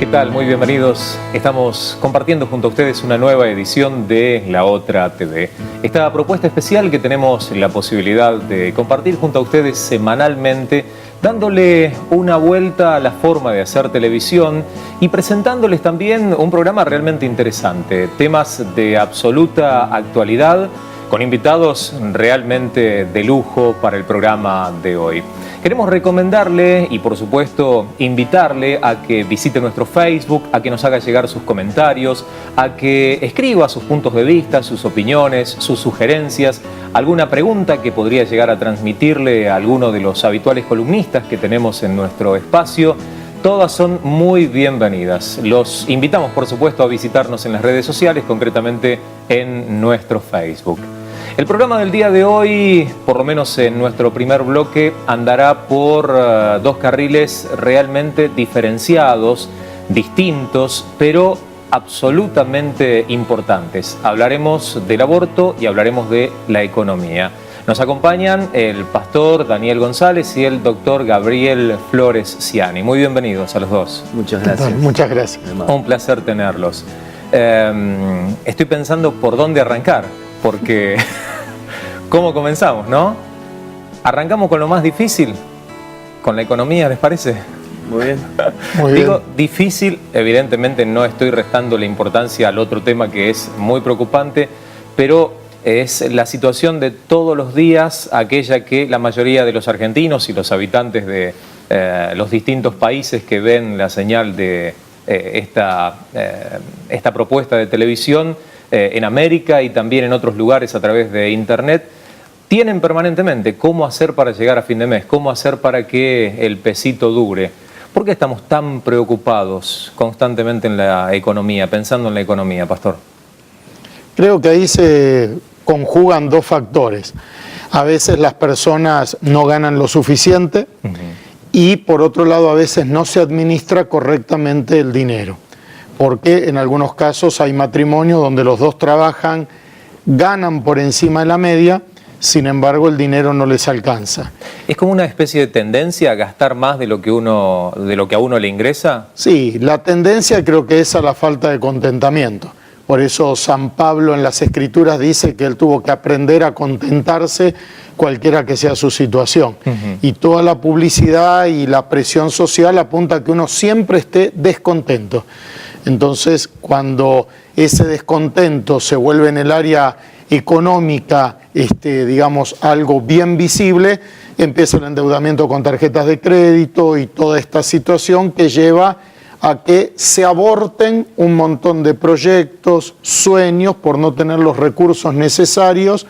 ¿Qué tal? Muy bienvenidos. Estamos compartiendo junto a ustedes una nueva edición de La Otra TV. Esta propuesta especial que tenemos la posibilidad de compartir junto a ustedes semanalmente, dándole una vuelta a la forma de hacer televisión y presentándoles también un programa realmente interesante, temas de absoluta actualidad, con invitados realmente de lujo para el programa de hoy. Queremos recomendarle y, por supuesto, invitarle a que visite nuestro Facebook, a que nos haga llegar sus comentarios, a que escriba sus puntos de vista, sus opiniones, sus sugerencias, alguna pregunta que podría llegar a transmitirle a alguno de los habituales columnistas que tenemos en nuestro espacio. Todas son muy bienvenidas. Los invitamos, por supuesto, a visitarnos en las redes sociales, concretamente en nuestro Facebook. El programa del día de hoy, por lo menos en nuestro primer bloque, andará por dos carriles realmente diferenciados, distintos, pero absolutamente importantes. Hablaremos del aborto y hablaremos de la economía. Nos acompañan el pastor Daniel González y el doctor Gabriel Flores Ciani. Muy bienvenidos a los dos. Muchas gracias. Muchas gracias. Un placer tenerlos. Estoy pensando por dónde arrancar, porque ¿cómo comenzamos, no? Arrancamos con lo más difícil, con la economía, ¿les parece? Muy bien. Muy bien. Digo difícil, evidentemente no estoy restando la importancia al otro tema que es muy preocupante, pero es la situación de todos los días, aquella que la mayoría de los argentinos y los habitantes de los distintos países que ven la señal de esta propuesta de televisión en América y también en otros lugares a través de Internet, tienen permanentemente cómo hacer para llegar a fin de mes, cómo hacer para que el pesito dure. ¿Por qué estamos tan preocupados constantemente en la economía, pensando en la economía, pastor? Creo que ahí se conjugan dos factores. A veces las personas no ganan lo suficiente y por otro lado a veces no se administra correctamente el dinero. Porque en algunos casos hay matrimonios donde los dos trabajan, ganan por encima de la media, sin embargo el dinero no les alcanza. ¿Es como una especie de tendencia a gastar más de lo que a uno le ingresa? Sí, la tendencia creo que es a la falta de contentamiento. Por eso San Pablo en las Escrituras dice que él tuvo que aprender a contentarse cualquiera que sea su situación. Y toda la publicidad y la presión social apunta a que uno siempre esté descontento. Entonces, cuando ese descontento se vuelve en el área económica, digamos, algo bien visible, empieza el endeudamiento con tarjetas de crédito y toda esta situación que lleva a que se aborten un montón de proyectos, sueños, por no tener los recursos necesarios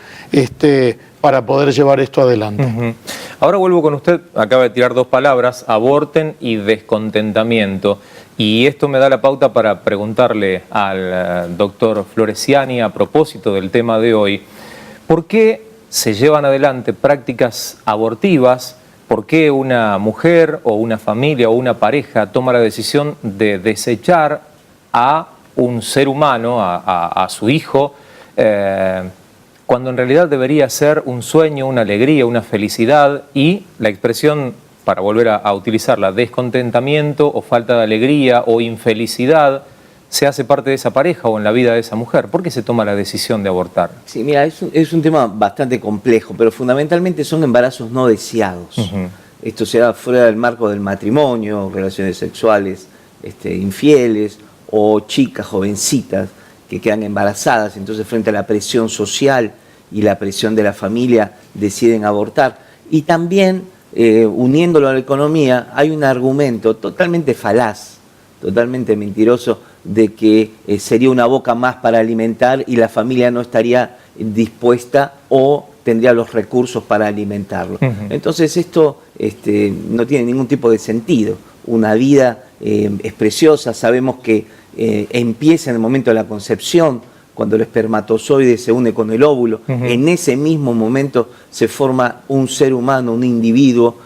para poder llevar esto adelante. Ahora vuelvo con usted, acaba de tirar dos palabras, aborten y descontentamiento. Y esto me da la pauta para preguntarle al doctor Flores Ciani a propósito del tema de hoy, ¿por qué se llevan adelante prácticas abortivas? ¿Por qué una mujer o una familia o una pareja toma la decisión de desechar a un ser humano, a su hijo, cuando en realidad debería ser un sueño, una alegría, una felicidad? Y la expresión, para volver a utilizarla, descontentamiento o falta de alegría o infelicidad, se hace parte de esa pareja o en la vida de esa mujer. ¿Por qué se toma la decisión de abortar? Sí, mira, es un tema bastante complejo, pero fundamentalmente son embarazos no deseados. Esto se da fuera del marco del matrimonio, relaciones sexuales infieles o chicas jovencitas que quedan embarazadas, entonces frente a la presión social y la presión de la familia deciden abortar. Y también, uniéndolo a la economía, hay un argumento totalmente falaz, totalmente mentiroso, de que sería una boca más para alimentar y la familia no estaría dispuesta o tendría los recursos para alimentarlo. Entonces esto no tiene ningún tipo de sentido. Una vida es preciosa, sabemos que empieza en el momento de la concepción, cuando el espermatozoide se une con el óvulo. En ese mismo momento se forma un ser humano, un individuo,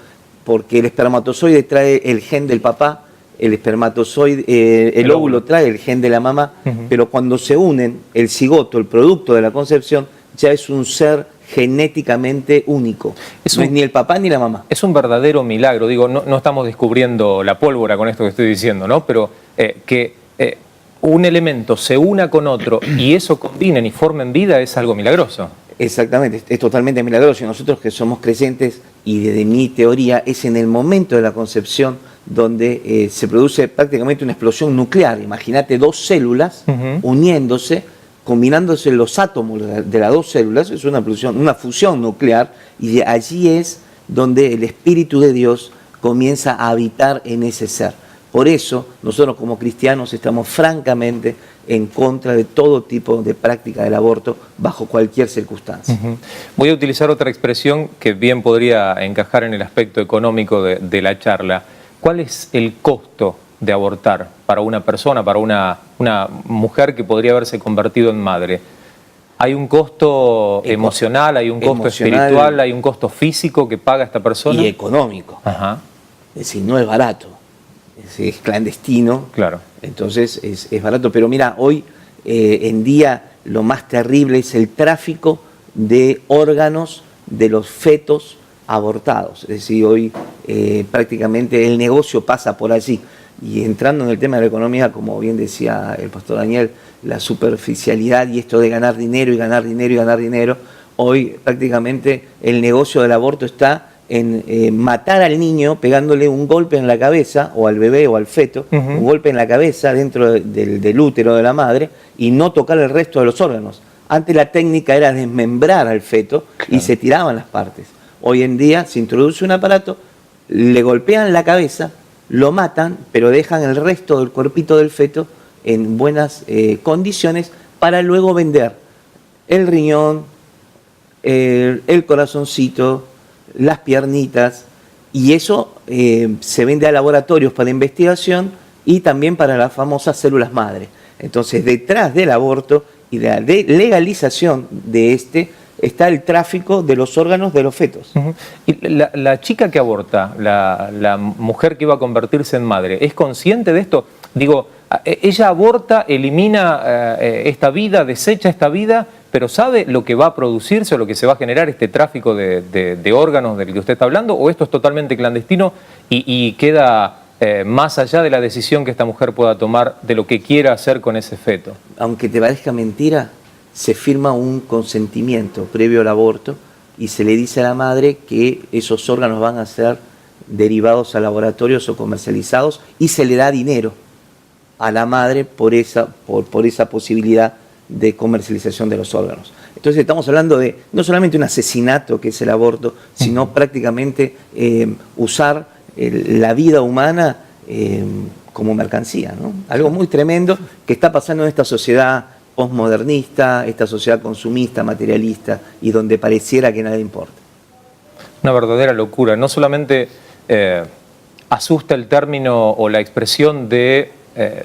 porque el espermatozoide trae el gen del papá, el espermatozoide, el óvulo trae el gen de la mamá, pero cuando se unen, el cigoto, el producto de la concepción, ya es un ser genéticamente único. No es ni el papá ni la mamá. Es un verdadero milagro. Digo, no estamos descubriendo la pólvora con esto que estoy diciendo, ¿no? Pero que un elemento se una con otro y eso combinen y formen vida es algo milagroso. Exactamente, es totalmente milagroso. Y nosotros que somos creyentes, y desde mi teoría, es en el momento de la concepción donde se produce prácticamente una explosión nuclear. Imagínate dos células uniéndose, combinándose los átomos de las dos células, es una fusión nuclear, y allí es donde el Espíritu de Dios comienza a habitar en ese ser. Por eso nosotros como cristianos estamos francamente en contra de todo tipo de práctica del aborto bajo cualquier circunstancia. Voy a utilizar otra expresión que bien podría encajar en el aspecto económico de la charla. ¿Cuál es el costo de abortar para una persona, para una mujer que podría haberse convertido en madre? ¿Hay un costo emocional, hay un costo espiritual, hay un costo físico que paga esta persona? Y económico. Ajá. Es decir, no es barato. Es clandestino, claro. Entonces es barato. Pero mira, hoy en día lo más terrible es el tráfico de órganos de los fetos abortados. Es decir, hoy prácticamente el negocio pasa por allí. Y entrando en el tema de la economía, como bien decía el pastor Daniel, la superficialidad y esto de ganar dinero y ganar dinero y ganar dinero, hoy prácticamente el negocio del aborto está en matar al niño pegándole un golpe en la cabeza, o al bebé o al feto, un golpe en la cabeza dentro del útero de la madre, y no tocar el resto de los órganos. Antes la técnica era desmembrar al feto, y se tiraban las partes. Hoy en día se introduce un aparato, le golpean la cabeza, lo matan, pero dejan el resto del cuerpito del feto en buenas condiciones para luego vender el riñón, el corazoncito, las piernitas, y eso se vende a laboratorios para investigación y también para las famosas células madre. Entonces, detrás del aborto y de la legalización de está el tráfico de los órganos de los fetos. ¿Y la chica que aborta, la mujer que iba a convertirse en madre, es consciente de esto? Digo, ella aborta, elimina esta vida, desecha esta vida, pero ¿sabe lo que va a producirse o lo que se va a generar este tráfico de órganos del que usted está hablando? ¿O esto es totalmente clandestino y queda más allá de la decisión que esta mujer pueda tomar de lo que quiera hacer con ese feto? Aunque te parezca mentira, se firma un consentimiento previo al aborto y se le dice a la madre que esos órganos van a ser derivados a laboratorios o comercializados, y se le da dinero a la madre por esa posibilidad de comercialización de los órganos. Entonces estamos hablando de no solamente un asesinato que es el aborto, sino prácticamente usar la vida humana como mercancía, ¿no? Algo muy tremendo que está pasando en esta sociedad postmodernista, esta sociedad consumista, materialista, y donde pareciera que nada importa. Una verdadera locura. No solamente asusta el término o la expresión de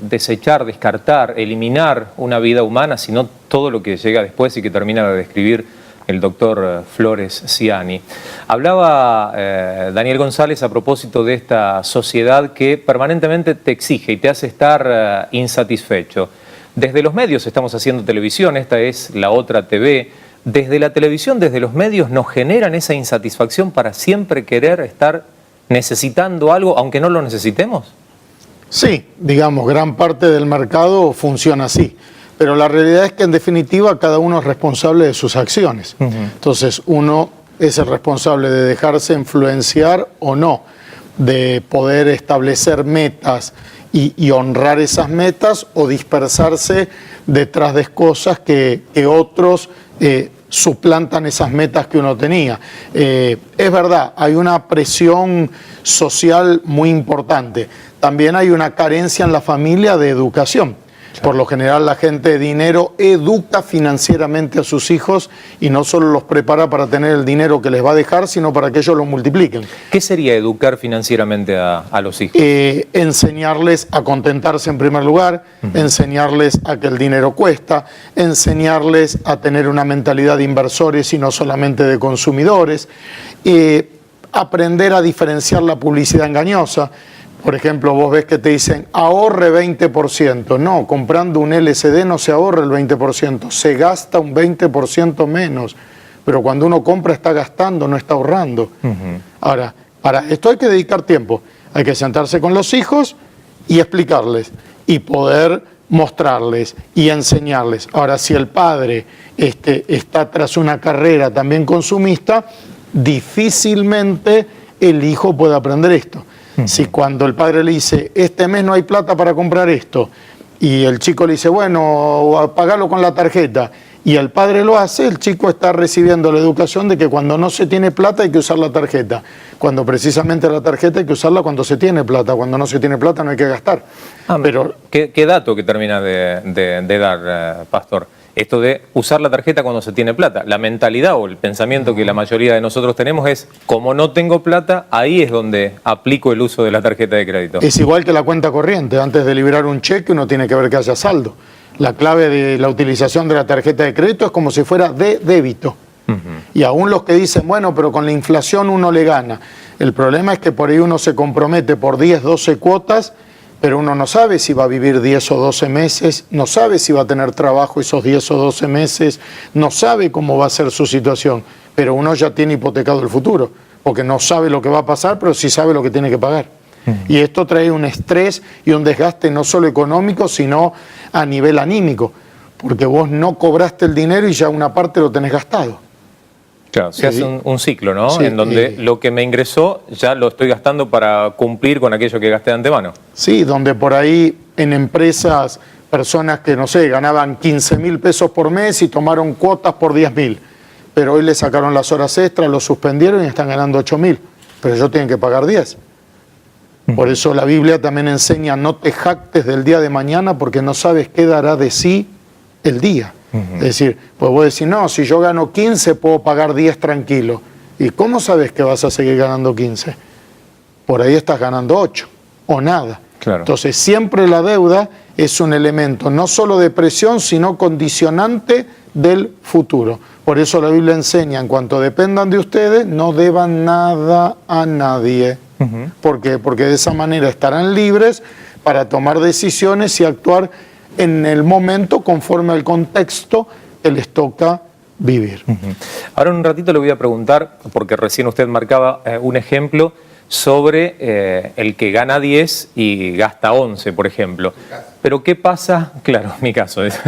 desechar, descartar, eliminar una vida humana, sino todo lo que llega después y que termina de describir el doctor Flores Ciani. Hablaba Daniel González a propósito de esta sociedad que permanentemente te exige y te hace estar insatisfecho. Desde los medios estamos haciendo televisión, esta es La Otra TV. Desde la televisión, desde los medios, nos generan esa insatisfacción para siempre querer estar necesitando algo, aunque no lo necesitemos. Sí, digamos, gran parte del mercado funciona así, pero la realidad es que en definitiva cada uno es responsable de sus acciones. Entonces uno es el responsable de dejarse influenciar o no, de poder establecer metas y honrar esas metas, o dispersarse detrás de cosas que otros suplantan esas metas que uno tenía. Es verdad, hay una presión social muy importante. También hay una carencia en la familia de educación. Por lo general la gente de dinero educa financieramente a sus hijos y no solo los prepara para tener el dinero que les va a dejar, sino para que ellos lo multipliquen. ¿Qué sería educar financieramente a los hijos? Enseñarles a contentarse en primer lugar, enseñarles a que el dinero cuesta, enseñarles a tener una mentalidad de inversores y no solamente de consumidores, aprender a diferenciar la publicidad engañosa. Por ejemplo, vos ves que te dicen ahorre 20%. No, comprando un LCD no se ahorra el 20%, se gasta un 20% menos. Pero cuando uno compra está gastando, no está ahorrando. Ahora, para esto hay que dedicar tiempo. Hay que sentarse con los hijos y explicarles. y poder mostrarles y enseñarles. Ahora, si el padre está tras una carrera también consumista, difícilmente el hijo puede aprender esto. Si cuando el padre le dice, este mes no hay plata para comprar esto, y el chico le dice, bueno, pagalo con la tarjeta, y el padre lo hace, el chico está recibiendo la educación de que cuando no se tiene plata hay que usar la tarjeta, cuando precisamente la tarjeta hay que usarla cuando se tiene plata, cuando no se tiene plata no hay que gastar. Pero ¿Qué dato que termina de dar, Pastor? Esto de usar la tarjeta cuando se tiene plata. La mentalidad o el pensamiento que la mayoría de nosotros tenemos es, como no tengo plata, ahí es donde aplico el uso de la tarjeta de crédito. es igual que la cuenta corriente, antes de liberar un cheque uno tiene que ver que haya saldo. La clave de la utilización de la tarjeta de crédito es como si fuera de débito. Y aún los que dicen, bueno, pero con la inflación uno le gana. El problema es que por ahí uno se compromete por 10, 12 cuotas, pero uno no sabe si va a vivir 10 o 12 meses, no sabe si va a tener trabajo esos 10 o 12 meses, no sabe cómo va a ser su situación, pero uno ya tiene hipotecado el futuro, porque no sabe lo que va a pasar, pero sí sabe lo que tiene que pagar. Y esto trae un estrés y un desgaste no solo económico, sino a nivel anímico, porque vos no cobraste el dinero y ya una parte lo tenés gastado. Claro, se hace un ciclo, ¿no? Sí, en donde lo que me ingresó ya lo estoy gastando para cumplir con aquello que gasté de antemano. Sí, donde por ahí en empresas, personas que, no sé, ganaban 15.000 pesos por mes y tomaron cuotas por 10.000, pero hoy le sacaron las horas extras, lo suspendieron y están ganando 8.000, pero ellos tienen que pagar 10. Por eso la Biblia también enseña, no te jactes del día de mañana porque no sabes qué dará de sí el día. Es decir, pues vos decís, no, si yo gano 15 puedo pagar 10 tranquilo. ¿Y cómo sabes que vas a seguir ganando 15? Por ahí estás ganando 8 o nada. Claro. Entonces siempre la deuda es un elemento no solo de presión, sino condicionante del futuro. Por eso la Biblia enseña, en cuanto dependan de ustedes, no deban nada a nadie. ¿Por qué? Porque de esa manera estarán libres para tomar decisiones y actuar en el momento conforme al contexto que les toca vivir. Ahora en un ratito le voy a preguntar, porque recién usted marcaba un ejemplo sobre el que gana 10 y gasta 11, por ejemplo. Pero ¿qué pasa? Claro, mi caso es.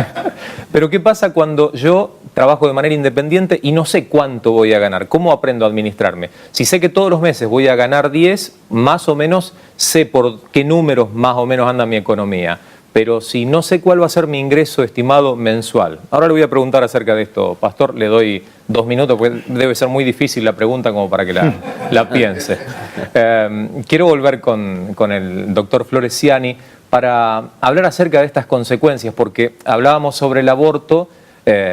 Pero ¿qué pasa cuando yo trabajo de manera independiente y no sé cuánto voy a ganar? ¿Cómo aprendo a administrarme? Si sé que todos los meses voy a ganar 10, más o menos sé por qué números más o menos anda mi economía. Pero si no sé cuál va a ser mi ingreso estimado mensual. Ahora le voy a preguntar acerca de esto, Pastor, le doy 2 minutos, porque debe ser muy difícil la pregunta como para que la piense. Quiero volver con el doctor Floresiani para hablar acerca de estas consecuencias, porque hablábamos sobre el aborto,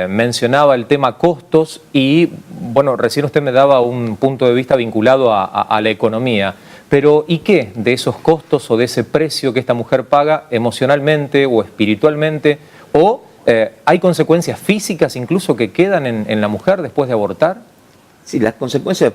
mencionaba el tema costos y, bueno, recién usted me daba un punto de vista vinculado a la economía. Pero ¿y qué de esos costos o de ese precio que esta mujer paga emocionalmente o espiritualmente? ¿O hay consecuencias físicas incluso que quedan en la mujer después de abortar? Sí, las consecuencias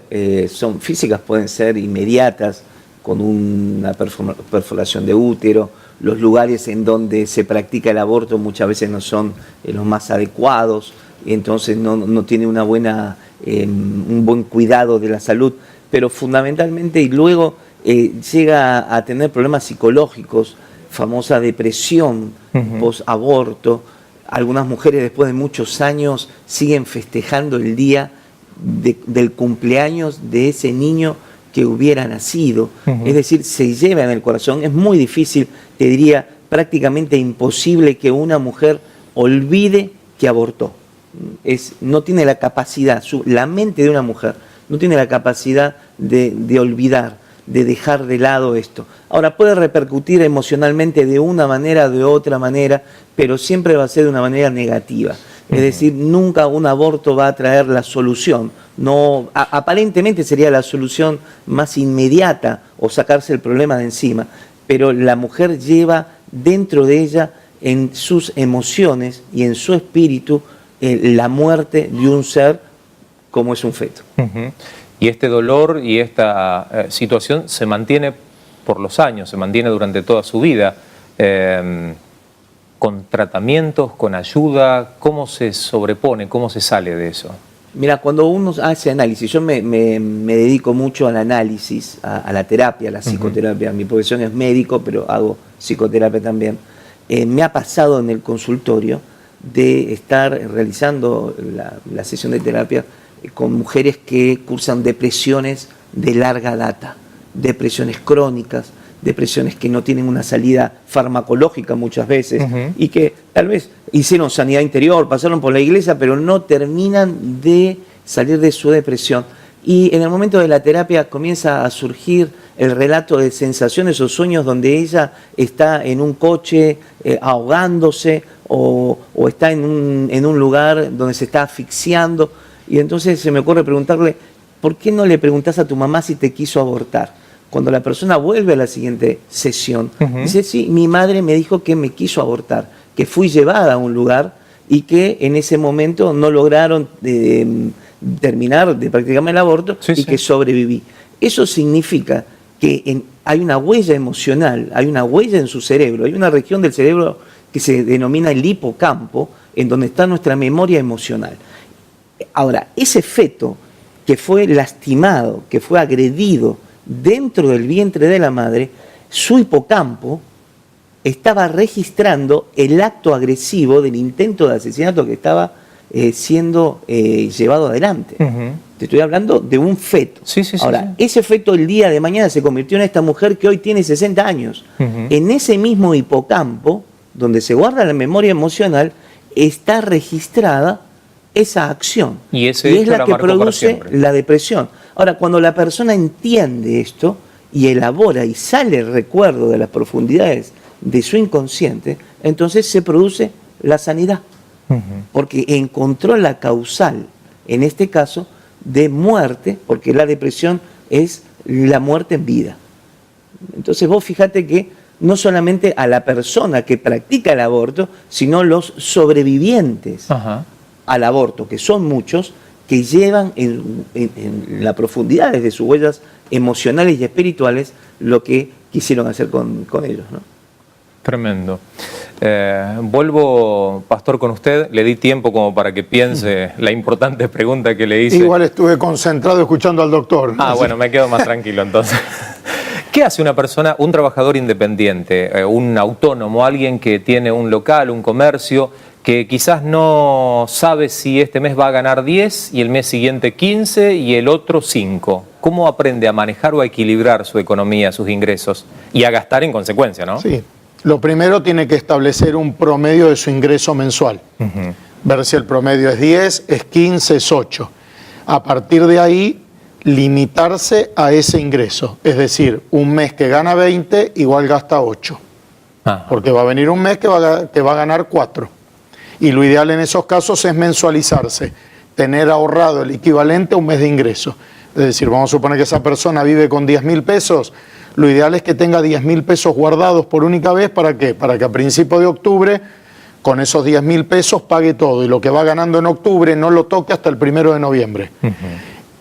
son físicas, pueden ser inmediatas, con una perforación de útero. Los lugares en donde se practica el aborto muchas veces no son los más adecuados, entonces no tiene un buen cuidado de la salud, pero fundamentalmente, y luego llega a tener problemas psicológicos, famosa depresión post-aborto. Algunas mujeres después de muchos años siguen festejando el día del cumpleaños de ese niño que hubiera nacido. Es decir, se lleva en el corazón. Es muy difícil, te diría prácticamente imposible que una mujer olvide que abortó. No tiene la capacidad, la mente de una mujer no tiene la capacidad de olvidar, de dejar de lado esto. Ahora, puede repercutir emocionalmente de una manera o de otra manera, pero siempre va a ser de una manera negativa. Es decir, nunca un aborto va a traer la solución. No, aparentemente sería la solución más inmediata o sacarse el problema de encima, pero la mujer lleva dentro de ella, en sus emociones y en su espíritu, la muerte de un ser como es un feto. Y este dolor y esta situación se mantiene por los años, se mantiene durante toda su vida. ¿Con tratamientos, con ayuda? ¿Cómo se sobrepone, cómo se sale de eso? Mira, cuando uno hace análisis, yo me dedico mucho al análisis, a la terapia, a la psicoterapia. Mi profesión es médico, pero hago psicoterapia también. me ha pasado en el consultorio de estar realizando la sesión de terapia con mujeres que cursan depresiones de larga data, depresiones crónicas, depresiones que no tienen una salida farmacológica muchas veces y que tal vez hicieron sanidad interior, pasaron por la iglesia, pero no terminan de salir de su depresión. Y en el momento de la terapia comienza a surgir el relato de sensaciones o sueños donde ella está en un coche ahogándose o está en un lugar donde se está asfixiando. Y entonces se me ocurre preguntarle, ¿por qué no le preguntás a tu mamá si te quiso abortar? Cuando la persona vuelve a la siguiente sesión, dice, sí, mi madre me dijo que me quiso abortar, que fui llevada a un lugar y que en ese momento no lograron terminar de practicarme el aborto que sobreviví. Eso significa que hay una huella emocional, hay una huella en su cerebro, hay una región del cerebro que se denomina el hipocampo, en donde está nuestra memoria emocional. Ahora, ese feto que fue lastimado, que fue agredido dentro del vientre de la madre, su hipocampo estaba registrando el acto agresivo del intento de asesinato que estaba siendo llevado adelante. Te estoy hablando de un feto. Ahora, ese feto el día de mañana se convirtió en esta mujer que hoy tiene 60 años. En ese mismo hipocampo, donde se guarda la memoria emocional, está registrada esa acción. Y es la que produce la depresión. Ahora, cuando la persona entiende esto y elabora y sale el recuerdo de las profundidades de su inconsciente, entonces se produce la sanidad. Porque encontró la causal, en este caso, de muerte, porque la depresión es la muerte en vida. Entonces vos fíjate que no solamente a la persona que practica el aborto, sino los sobrevivientes al aborto, que son muchos, que llevan en la profundidad de sus huellas emocionales y espirituales lo que quisieron hacer con ellos, ¿no? Tremendo. Vuelvo, pastor, con usted. Le di tiempo como para que piense la importante pregunta que le hice. Igual estuve concentrado escuchando al doctor. Bueno, me quedo más tranquilo entonces. ¿Qué hace una persona, un trabajador independiente, un autónomo, alguien que tiene un local, un comercio, que quizás no sabe si este mes va a ganar 10 y el mes siguiente 15 y el otro 5? ¿Cómo aprende a manejar o a equilibrar su economía, sus ingresos y a gastar en consecuencia, no? Sí. Lo primero tiene que establecer un promedio de su ingreso mensual. Ver si el promedio es 10, es 15, es 8. A partir de ahí, limitarse a ese ingreso. Es decir, un mes que gana 20, igual gasta 8. Porque va a venir un mes que va a ganar 4. Y lo ideal en esos casos es mensualizarse, tener ahorrado el equivalente a un mes de ingreso. Es decir, vamos a suponer que esa persona vive con 10.000 pesos, lo ideal es que tenga 10.000 pesos guardados por única vez. ¿Para qué? Para que a principio de octubre, con esos 10.000 pesos, pague todo. Y lo que va ganando en octubre no lo toque hasta el 1 de noviembre.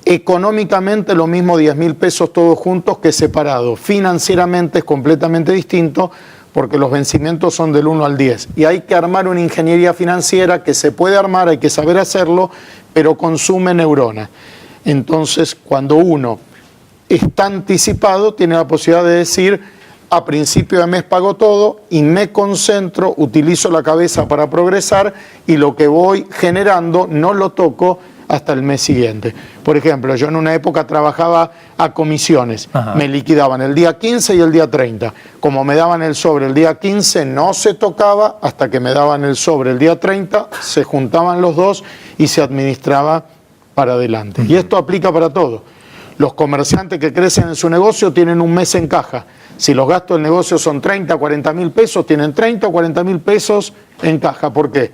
Económicamente lo mismo 10.000 pesos todos juntos que separados. Financieramente es completamente distinto porque los vencimientos son del 1 al 10. Y hay que armar una ingeniería financiera que se puede armar, hay que saber hacerlo, pero consume neuronas. Entonces, cuando uno está anticipado, tiene la posibilidad de decir, a principio de mes pago todo y me concentro, utilizo la cabeza para progresar y lo que voy generando no lo toco hasta el mes siguiente. Por ejemplo, yo en una época trabajaba a comisiones, me liquidaban el día 15 y el día 30. Como me daban el sobre el día 15, no se tocaba hasta que me daban el sobre el día 30, se juntaban los dos y se administraba para adelante. Y esto aplica para todo. Los comerciantes que crecen en su negocio tienen un mes en caja. Si los gastos del negocio son 30, 40 mil pesos, tienen 30 o 40 mil pesos en caja. ¿Por qué?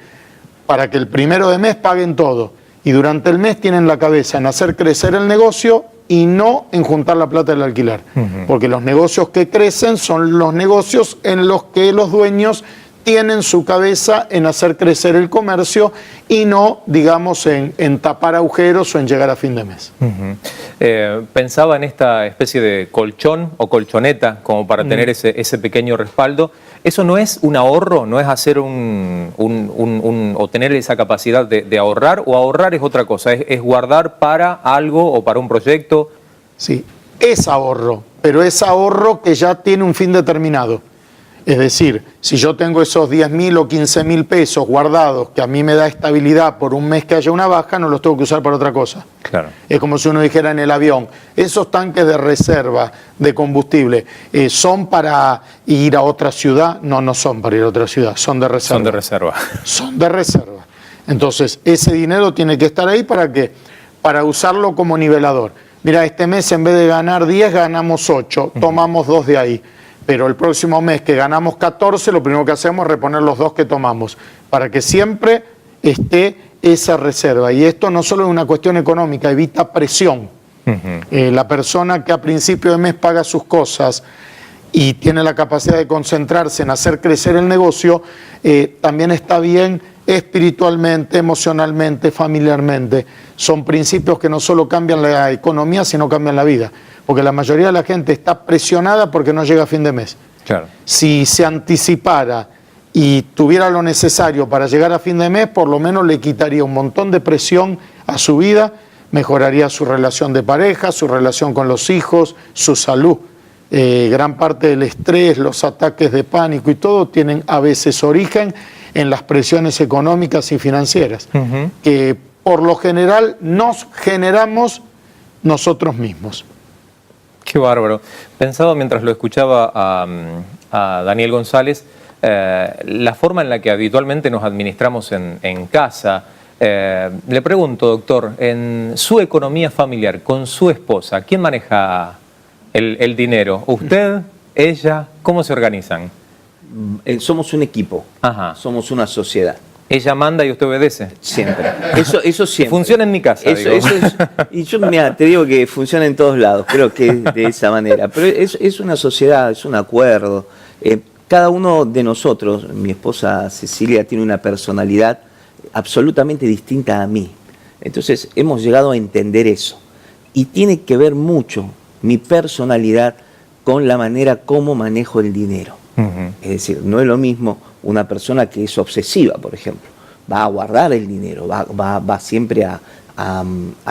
Para que el 1 de mes paguen todo. Y durante el mes tienen la cabeza en hacer crecer el negocio y no en juntar la plata del alquiler. Porque los negocios que crecen son los negocios en los que los dueños tienen su cabeza en hacer crecer el comercio y no, digamos, en tapar agujeros o en llegar a fin de mes. Pensaba en esta especie de colchón o colchoneta como para tener ese pequeño respaldo. ¿Eso no es un ahorro? ¿No es hacer o tener esa capacidad de ahorrar? ¿O ahorrar es otra cosa? ¿Es guardar para algo o para un proyecto? Sí, es ahorro, pero es ahorro que ya tiene un fin determinado. Es decir, si yo tengo esos 10.000 o 15.000 pesos guardados que a mí me da estabilidad por un mes que haya una baja, no los tengo que usar para otra cosa. Claro. Es como si uno dijera en el avión, esos tanques de reserva de combustible, ¿son para ir a otra ciudad? No, no son para ir a otra ciudad, son de reserva. Son de reserva. Son de reserva. Entonces, ese dinero tiene que estar ahí ¿para qué? Para usarlo como nivelador. Mira, este mes en vez de ganar 10, ganamos 8, tomamos 2 de ahí. Pero el próximo mes que ganamos 14, lo primero que hacemos es reponer los 2 que tomamos, para que siempre esté esa reserva. Y esto no solo es una cuestión económica, evita presión. La persona que a principio de mes paga sus cosas y tiene la capacidad de concentrarse en hacer crecer el negocio, también está bien espiritualmente, emocionalmente, familiarmente. Son principios que no solo cambian la economía, sino cambian la vida. Porque la mayoría de la gente está presionada porque no llega a fin de mes. Claro. Si se anticipara y tuviera lo necesario para llegar a fin de mes, por lo menos le quitaría un montón de presión a su vida, mejoraría su relación de pareja, su relación con los hijos, su salud. Gran parte del estrés, los ataques de pánico y todo tienen a veces origen en las presiones económicas y financieras, que por lo general nos generamos nosotros mismos. Qué bárbaro. Pensaba mientras lo escuchaba a Daniel González, la forma en la que habitualmente nos administramos en casa. Le pregunto, doctor, en su economía familiar, con su esposa, ¿quién maneja el dinero? ¿Usted? ¿Ella? ¿Cómo se organizan? Somos un equipo, Ajá. somos una sociedad. ¿Ella manda y usted obedece? Siempre. Eso siempre. Funciona en mi casa, digo. Y yo mira, te digo que funciona en todos lados, creo que de esa manera. Pero es una sociedad, es un acuerdo. Cada uno de nosotros, mi esposa Cecilia tiene una personalidad absolutamente distinta a mí. Entonces hemos llegado a entender eso. Y tiene que ver mucho mi personalidad con la manera como manejo el dinero. Es decir, no es lo mismo una persona que es obsesiva, por ejemplo, va a guardar el dinero, va siempre a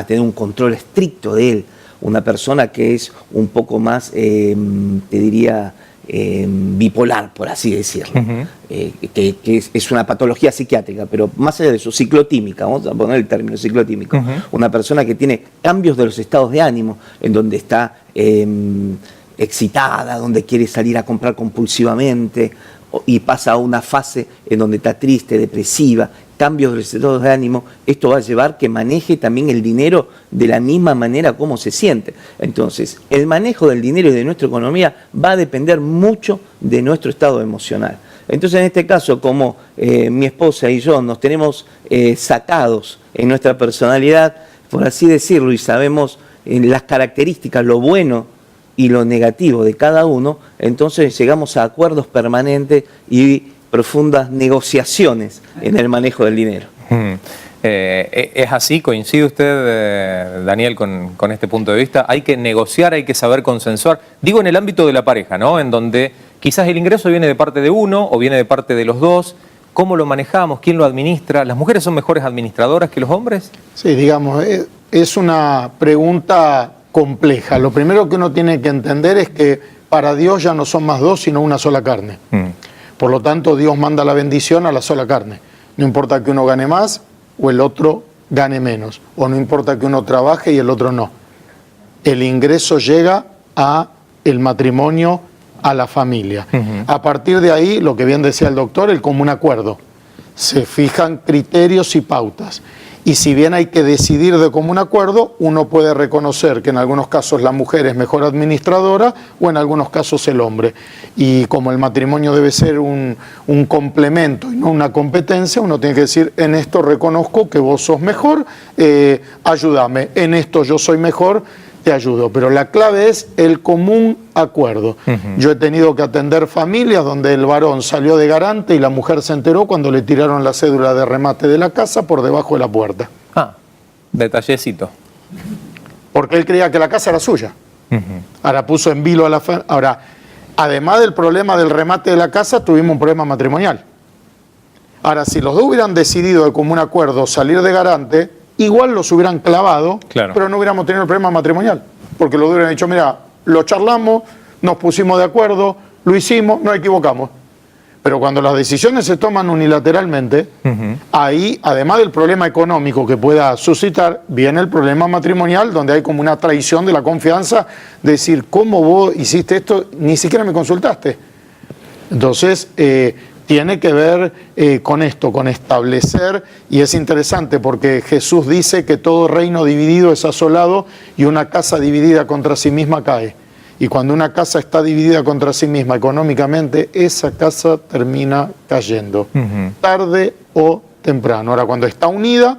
tener un control estricto de él. Una persona que es un poco más, te diría, bipolar, por así decirlo, que es una patología psiquiátrica, pero más allá de eso, ciclotímica, vamos a poner el término ciclotímico. Una persona que tiene cambios de los estados de ánimo, en donde está excitada, donde quiere salir a comprar compulsivamente y pasa a una fase en donde está triste, depresiva, cambios de los estados de ánimo. Esto va a llevar que maneje también el dinero de la misma manera como se siente. Entonces, el manejo del dinero y de nuestra economía va a depender mucho de nuestro estado emocional. Entonces, en este caso, como mi esposa y yo nos tenemos sacados en nuestra personalidad, por así decirlo, y sabemos las características, lo bueno y lo negativo de cada uno, entonces llegamos a acuerdos permanentes y profundas negociaciones en el manejo del dinero. ¿Es así? ¿Coincide usted, Daniel, con este punto de vista? Hay que negociar, hay que saber consensuar. Digo en el ámbito de la pareja, ¿no? En donde quizás el ingreso viene de parte de uno o viene de parte de los dos. ¿Cómo lo manejamos? ¿Quién lo administra? ¿Las mujeres son mejores administradoras que los hombres? Sí, digamos, es una pregunta compleja. Lo primero que uno tiene que entender es que para Dios ya no son más dos, sino una sola carne. Por lo tanto, Dios manda la bendición a la sola carne. No importa que uno gane más o el otro gane menos, o no importa que uno trabaje y el otro no. El ingreso llega a el matrimonio, a la familia. A partir de ahí, lo que bien decía el doctor, el común acuerdo. Se fijan criterios y pautas. Y si bien hay que decidir de común acuerdo, uno puede reconocer que en algunos casos la mujer es mejor administradora o en algunos casos el hombre. Y como el matrimonio debe ser un complemento y no una competencia, uno tiene que decir, en esto reconozco que vos sos mejor, ayúdame, en esto yo soy mejor, te ayudo. Pero la clave es el común acuerdo. Yo he tenido que atender familias donde el varón salió de garante y la mujer se enteró cuando le tiraron la cédula de remate de la casa por debajo de la puerta. Ah, detallecito. Porque él creía que la casa era suya. Ahora puso en vilo a la familia. Ahora, además del problema del remate de la casa, tuvimos un problema matrimonial. Ahora, si los dos hubieran decidido de común acuerdo salir de garante, igual los hubieran clavado, claro, pero no hubiéramos tenido el problema matrimonial. Porque los dos hubieran dicho, mira, lo charlamos, nos pusimos de acuerdo, lo hicimos, nos equivocamos. Pero cuando las decisiones se toman unilateralmente, ahí, además del problema económico que pueda suscitar, viene el problema matrimonial, donde hay como una traición de la confianza, de decir, ¿cómo vos hiciste esto? Ni siquiera me consultaste. Entonces, tiene que ver con esto, con establecer, y es interesante porque Jesús dice que todo reino dividido es asolado y una casa dividida contra sí misma cae. Y cuando una casa está dividida contra sí misma económicamente, esa casa termina cayendo, tarde o temprano. Ahora, cuando está unida,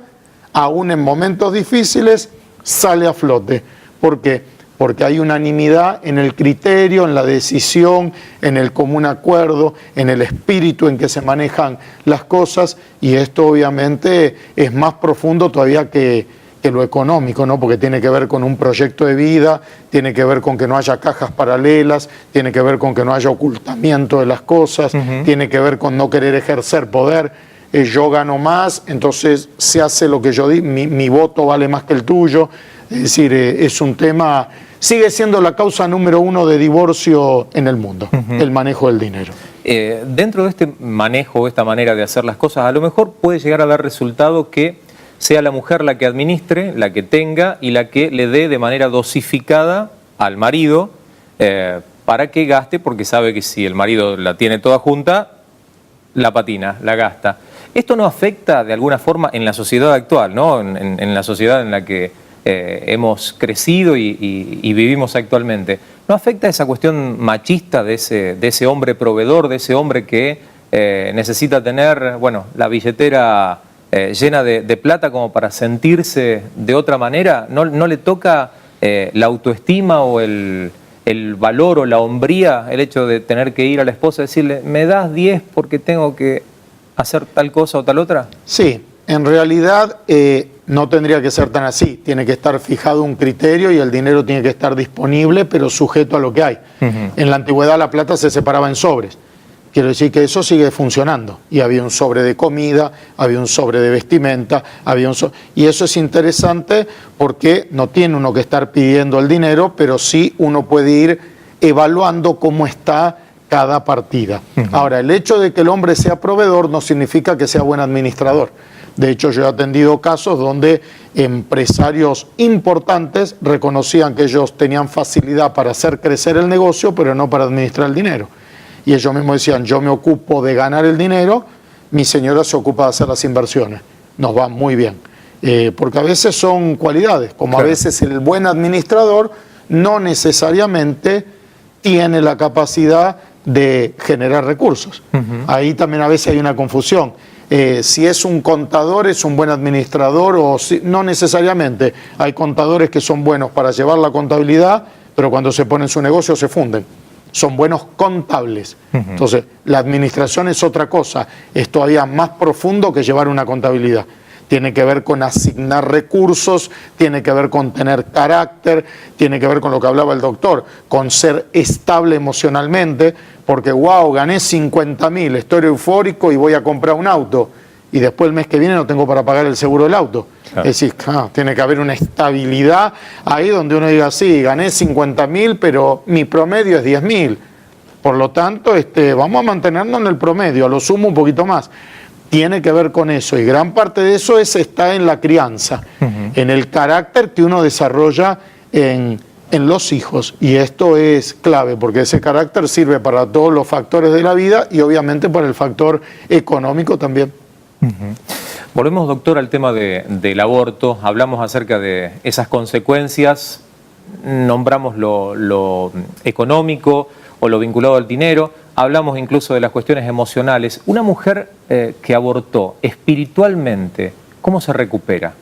aún en momentos difíciles, sale a flote. ¿Por qué? Porque hay unanimidad en el criterio, en la decisión, en el común acuerdo, en el espíritu en que se manejan las cosas, y esto obviamente es más profundo todavía que lo económico, ¿no? Porque tiene que ver con un proyecto de vida, tiene que ver con que no haya cajas paralelas, tiene que ver con que no haya ocultamiento de las cosas, tiene que ver con no querer ejercer poder. Yo gano más, entonces se hace lo que yo digo, mi voto vale más que el tuyo. Es decir, es un tema, sigue siendo la causa número 1 de divorcio en el mundo, el manejo del dinero. Dentro de este manejo, esta manera de hacer las cosas, a lo mejor puede llegar a dar resultado que sea la mujer la que administre, la que tenga y la que le dé de manera dosificada al marido para que gaste, porque sabe que si el marido la tiene toda junta, la patina, la gasta. Esto no afecta de alguna forma en la sociedad actual, ¿no? En la sociedad en la que hemos crecido y vivimos actualmente. ¿No afecta esa cuestión machista de ese hombre proveedor, de ese hombre que necesita tener, bueno, la billetera llena de plata como para sentirse de otra manera? ¿No le toca la autoestima o el valor o la hombría el hecho de tener que ir a la esposa y decirle, ¿me das 10 porque tengo que hacer tal cosa o tal otra? Sí, en realidad no tendría que ser tan así. Tiene que estar fijado un criterio y el dinero tiene que estar disponible, pero sujeto a lo que hay. En la antigüedad la plata se separaba en sobres. Quiero decir que eso sigue funcionando. Y había un sobre de comida, había un sobre de vestimenta, y eso es interesante porque no tiene uno que estar pidiendo el dinero, pero sí uno puede ir evaluando cómo está cada partida. Ahora, el hecho de que el hombre sea proveedor no significa que sea buen administrador. De hecho, yo he atendido casos donde empresarios importantes reconocían que ellos tenían facilidad para hacer crecer el negocio, pero no para administrar el dinero. Y ellos mismos decían, yo me ocupo de ganar el dinero, mi señora se ocupa de hacer las inversiones. Nos va muy bien. Porque a veces son cualidades, como claro. A veces el buen administrador no necesariamente tiene la capacidad de generar recursos. Ahí también a veces hay una confusión. Si es un contador, es un buen administrador, o si, no necesariamente. Hay contadores que son buenos para llevar la contabilidad, pero cuando se ponen su negocio se funden. Son buenos contables. Entonces, la administración es otra cosa, es todavía más profundo que llevar una contabilidad. Tiene que ver con asignar recursos, tiene que ver con tener carácter, tiene que ver con lo que hablaba el doctor, con ser estable emocionalmente, porque wow, gané 50.000, estoy eufórico y voy a comprar un auto, y después el mes que viene no tengo para pagar el seguro del auto. Claro. Es decir, tiene que haber una estabilidad ahí donde uno diga, sí, gané 50.000, pero mi promedio es 10.000. Por lo tanto, vamos a mantenernos en el promedio, a lo sumo un poquito más. Tiene que ver con eso, y gran parte de eso está en la crianza, en el carácter que uno desarrolla en los hijos. Y esto es clave, porque ese carácter sirve para todos los factores de la vida y obviamente para el factor económico también. Volvemos, doctor, al tema del aborto. Hablamos acerca de esas consecuencias, nombramos lo económico o lo vinculado al dinero, hablamos incluso de las cuestiones emocionales. Una mujer que abortó espiritualmente, ¿cómo se recupera?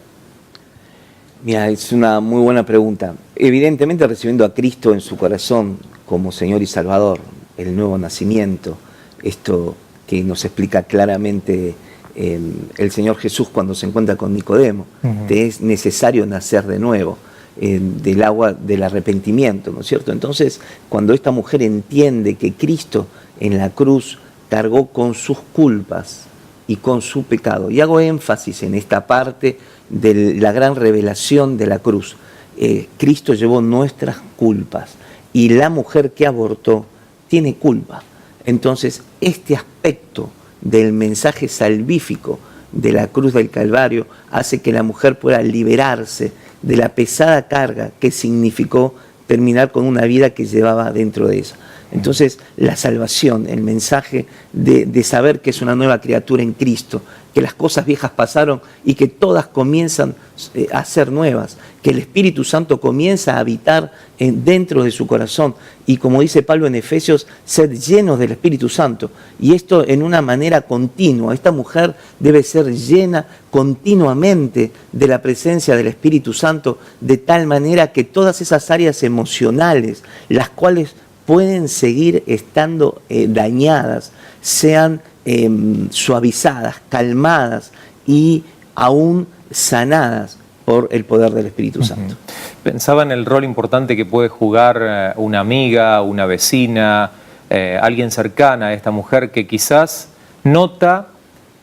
Mira, es una muy buena pregunta. Evidentemente recibiendo a Cristo en su corazón como Señor y Salvador, el nuevo nacimiento, esto que nos explica claramente el Señor Jesús cuando se encuentra con Nicodemo. Te es necesario nacer de nuevo, del agua del arrepentimiento, ¿no es cierto? Entonces, cuando esta mujer entiende que Cristo en la cruz cargó con sus culpas y con su pecado, y hago énfasis en esta parte de la gran revelación de la cruz, Cristo llevó nuestras culpas, y la mujer que abortó tiene culpa. Entonces, este aspecto del mensaje salvífico de la cruz del Calvario hace que la mujer pueda liberarse de la pesada carga que significó terminar con una vida que llevaba dentro de ella. Entonces, la salvación, el mensaje de saber que es una nueva criatura en Cristo, que las cosas viejas pasaron y que todas comienzan a ser nuevas, que el Espíritu Santo comienza a habitar dentro de su corazón y, como dice Pablo en Efesios, ser llenos del Espíritu Santo. Y esto en una manera continua. Esta mujer debe ser llena continuamente de la presencia del Espíritu Santo, de tal manera que todas esas áreas emocionales, las cuales pueden seguir estando dañadas, sean suavizadas, calmadas y aún sanadas por el poder del Espíritu Santo. Pensaba en el rol importante que puede jugar una amiga, una vecina, alguien cercana a esta mujer que quizás nota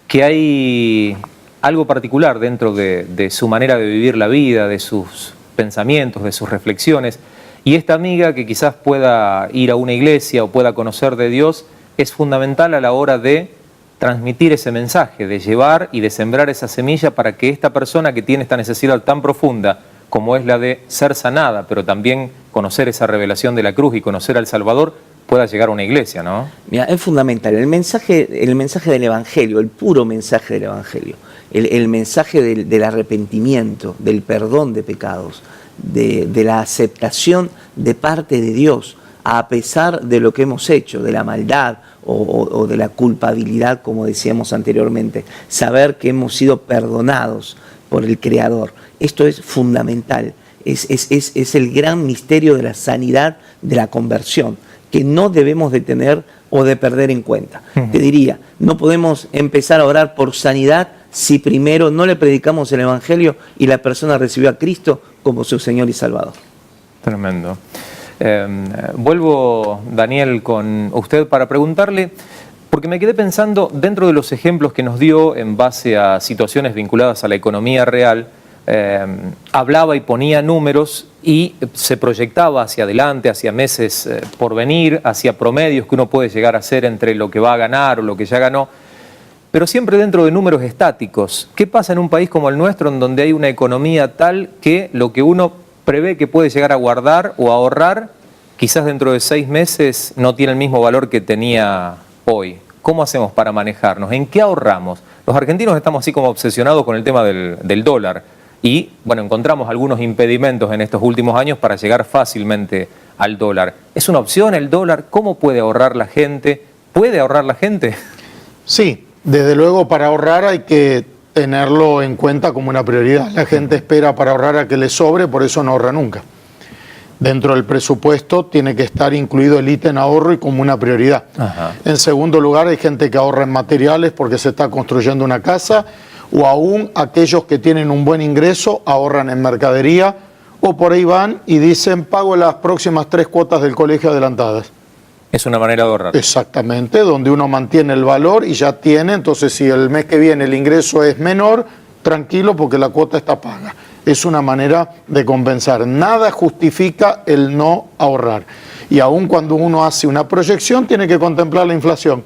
que hay algo particular dentro de su manera de vivir la vida, de sus pensamientos, de sus reflexiones. Y esta amiga que quizás pueda ir a una iglesia o pueda conocer de Dios es fundamental a la hora de transmitir ese mensaje, de llevar y de sembrar esa semilla para que esta persona que tiene esta necesidad tan profunda como es la de ser sanada, pero también conocer esa revelación de la cruz y conocer al Salvador, pueda llegar a una iglesia, ¿no? Mira, es fundamental el mensaje del Evangelio, el puro mensaje del Evangelio, el mensaje del arrepentimiento, del perdón de pecados, de la aceptación de parte de Dios, a pesar de lo que hemos hecho, de la maldad o de la culpabilidad, como decíamos anteriormente, saber que hemos sido perdonados por el Creador. Esto es fundamental, es el gran misterio de la sanidad, de la conversión, que no debemos de tener o de perder en cuenta. Te diría, no podemos empezar a orar por sanidad si primero no le predicamos el Evangelio y la persona recibió a Cristo como su Señor y Salvador. Tremendo. Vuelvo, Daniel, con usted para preguntarle, porque me quedé pensando, dentro de los ejemplos que nos dio en base a situaciones vinculadas a la economía real, hablaba y ponía números y se proyectaba hacia adelante, hacia meses por venir, hacia promedios que uno puede llegar a hacer entre lo que va a ganar o lo que ya ganó, pero siempre dentro de números estáticos. ¿Qué pasa en un país como el nuestro, en donde hay una economía tal que lo que uno prevé que puede llegar a guardar o a ahorrar, quizás dentro de 6 meses no tiene el mismo valor que tenía hoy? ¿Cómo hacemos para manejarnos? ¿En qué ahorramos? Los argentinos estamos así como obsesionados con el tema del dólar y, bueno, encontramos algunos impedimentos en estos últimos años para llegar fácilmente al dólar. ¿Es una opción el dólar? ¿Cómo puede ahorrar la gente? ¿Puede ahorrar la gente? Sí, desde luego para ahorrar hay que tenerlo en cuenta como una prioridad. La gente espera para ahorrar a que le sobre, por eso no ahorra nunca. Dentro del presupuesto tiene que estar incluido el ítem ahorro y como una prioridad. En segundo lugar, hay gente que ahorra en materiales porque se está construyendo una casa, o aún aquellos que tienen un buen ingreso ahorran en mercadería, o por ahí van y dicen pago las próximas 3 cuotas del colegio adelantadas. Es una manera de ahorrar. Exactamente, donde uno mantiene el valor y ya tiene, entonces si el mes que viene el ingreso es menor, tranquilo porque la cuota está paga. Es una manera de compensar. Nada justifica el no ahorrar. Y aun cuando uno hace una proyección, tiene que contemplar la inflación.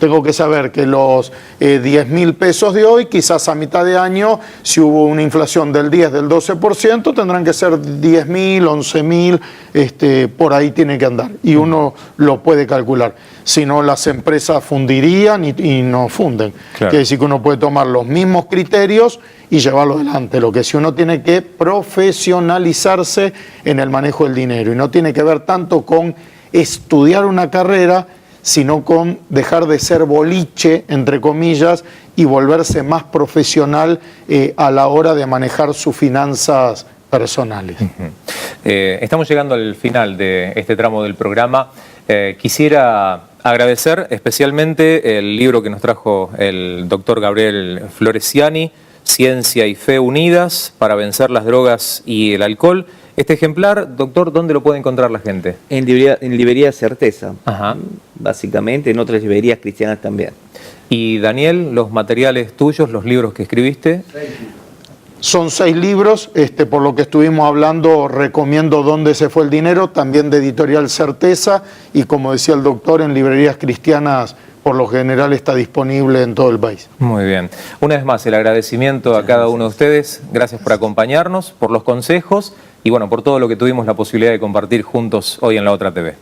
Tengo que saber que los 10.000 pesos de hoy, quizás a mitad de año, si hubo una inflación del 10, del 12%, tendrán que ser 10.000, 11.000, por ahí tiene que andar. Y uno lo puede calcular. Si no, las empresas fundirían y no funden. Claro. Quiere decir que uno puede tomar los mismos criterios y llevarlo adelante. Lo que sí, uno tiene que profesionalizarse en el manejo del dinero. Y no tiene que ver tanto con estudiar una carrera, sino con dejar de ser boliche, entre comillas, y volverse más profesional a la hora de manejar sus finanzas personales. Estamos llegando al final de este tramo del programa. Quisiera agradecer especialmente el libro que nos trajo el doctor Gabriel Floresiani, Ciencia y Fe Unidas para vencer las drogas y el alcohol. Este ejemplar, doctor, ¿dónde lo puede encontrar la gente? En librería Certeza, básicamente, en otras librerías cristianas también. Y Daniel, los materiales tuyos, los libros que escribiste. Son 6 libros, por lo que estuvimos hablando, recomiendo Dónde se fue el dinero, también de Editorial Certeza, y como decía el doctor, en librerías cristianas por lo general está disponible en todo el país. Muy bien. Una vez más, el agradecimiento a cada uno de ustedes. Gracias por acompañarnos, por los consejos y bueno, por todo lo que tuvimos la posibilidad de compartir juntos hoy en La Otra TV.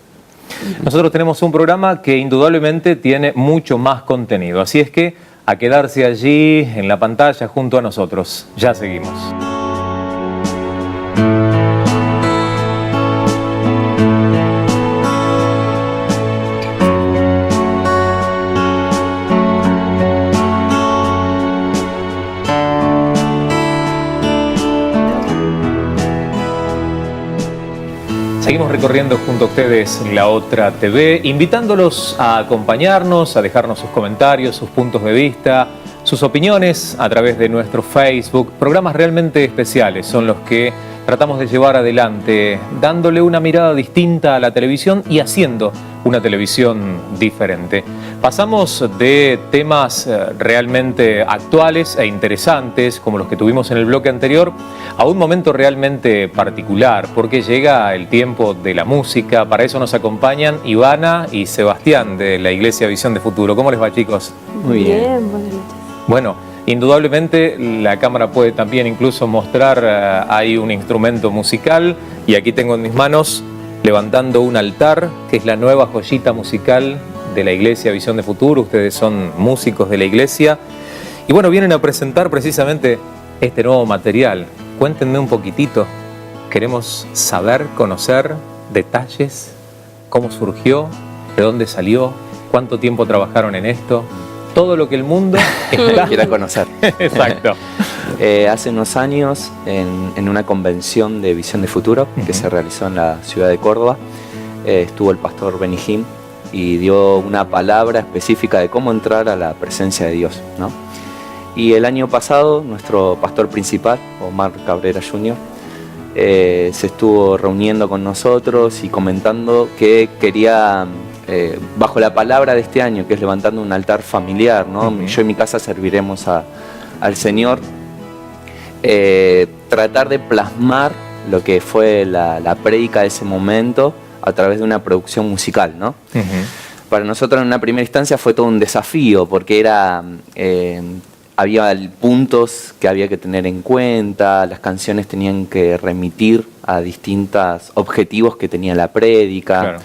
Nosotros tenemos un programa que indudablemente tiene mucho más contenido, así es que a quedarse allí en la pantalla junto a nosotros. Ya seguimos. Seguimos recorriendo junto a ustedes La Otra TV, invitándolos a acompañarnos, a dejarnos sus comentarios, sus puntos de vista, sus opiniones a través de nuestro Facebook. Programas realmente especiales son los que tratamos de llevar adelante, dándole una mirada distinta a la televisión y haciendo una televisión diferente. Pasamos de temas realmente actuales e interesantes, como los que tuvimos en el bloque anterior, a un momento realmente particular, porque llega el tiempo de la música. Para eso nos acompañan Ivana y Sebastián de la Iglesia Visión de Futuro. ¿Cómo les va, chicos? Muy bien. Buenas noches. Bueno, indudablemente la cámara puede también incluso mostrar, hay un instrumento musical y aquí tengo en mis manos levantando un altar, que es la nueva joyita musical de la Iglesia Visión de Futuro. Ustedes son músicos de la iglesia y bueno, vienen a presentar precisamente este nuevo material. Cuéntenme un poquitito, queremos saber, conocer detalles, cómo surgió, de dónde salió, cuánto tiempo trabajaron en esto, todo lo que el mundo quiera conocer. Exacto. Hace unos años, en una convención de Visión de Futuro que se realizó en la ciudad de Córdoba, estuvo el pastor Benny Hinn y dio una palabra específica de cómo entrar a la presencia de Dios, ¿no? Y el año pasado, nuestro pastor principal, Omar Cabrera Jr., se estuvo reuniendo con nosotros y comentando que quería, bajo la palabra de este año, que es levantando un altar familiar, ¿no? Yo en mi casa serviremos al Señor, tratar de plasmar lo que fue la prédica de ese momento a través de una producción musical, ¿no? Para nosotros en una primera instancia fue todo un desafío porque había puntos que había que tener en cuenta, las canciones tenían que remitir a distintos objetivos que tenía la prédica.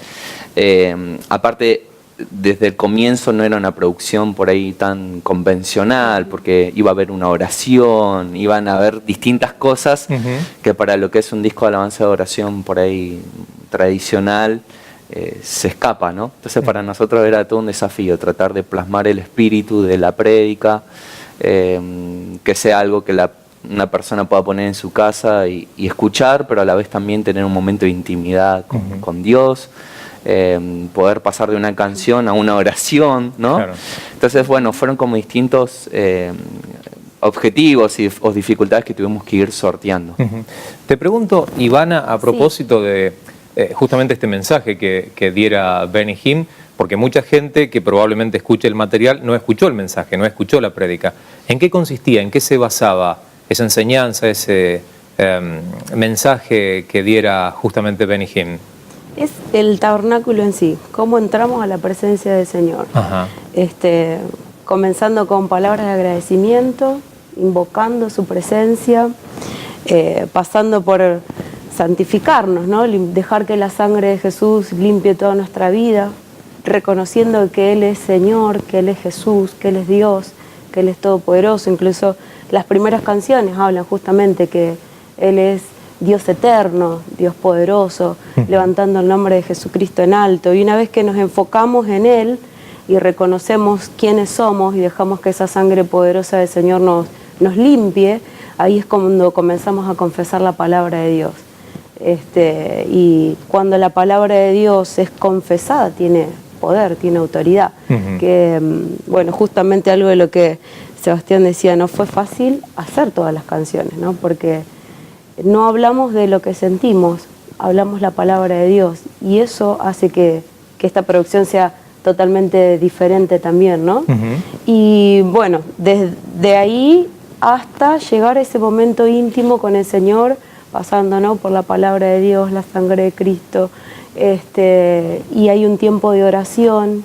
Claro. Aparte, desde el comienzo no era una producción por ahí tan convencional, porque iba a haber una oración, iban a haber distintas cosas que para lo que es un disco de alabanza de oración por ahí tradicional se escapa, ¿no? Entonces para nosotros era todo un desafío tratar de plasmar el espíritu de la prédica, que sea algo que una persona pueda poner en su casa y escuchar, pero a la vez también tener un momento de intimidad con Dios. Poder pasar de una canción a una oración, ¿no? Claro. Entonces, bueno, fueron como distintos objetivos o dificultades que tuvimos que ir sorteando. Te pregunto, Ivana, a propósito de justamente este mensaje que diera Benny Hinn, porque mucha gente que probablemente escuche el material no escuchó el mensaje, no escuchó la prédica. ¿En qué consistía, en qué se basaba esa enseñanza, ese mensaje que diera justamente Benny Hinn? Es el tabernáculo en sí, cómo entramos a la presencia del Señor. Comenzando con palabras de agradecimiento, invocando su presencia, pasando por santificarnos, ¿no? Dejar que la sangre de Jesús limpie toda nuestra vida, reconociendo que Él es Señor, que Él es Jesús, que Él es Dios, que Él es todopoderoso. Incluso las primeras canciones hablan justamente que Él es Dios eterno, Dios poderoso, levantando el nombre de Jesucristo en alto. Y una vez que nos enfocamos en Él y reconocemos quiénes somos y dejamos que esa sangre poderosa del Señor nos limpie, ahí es cuando comenzamos a confesar la palabra de Dios. Y cuando la palabra de Dios es confesada, tiene poder, tiene autoridad. Que, bueno, justamente algo de lo que Sebastián decía, no fue fácil hacer todas las canciones, ¿no? Porque no hablamos de lo que sentimos, hablamos la palabra de Dios y eso hace que esta producción sea totalmente diferente también, ¿no? Y bueno, desde ahí hasta llegar a ese momento íntimo con el Señor, pasando, ¿no?, por la palabra de Dios, la sangre de Cristo, y hay un tiempo de oración,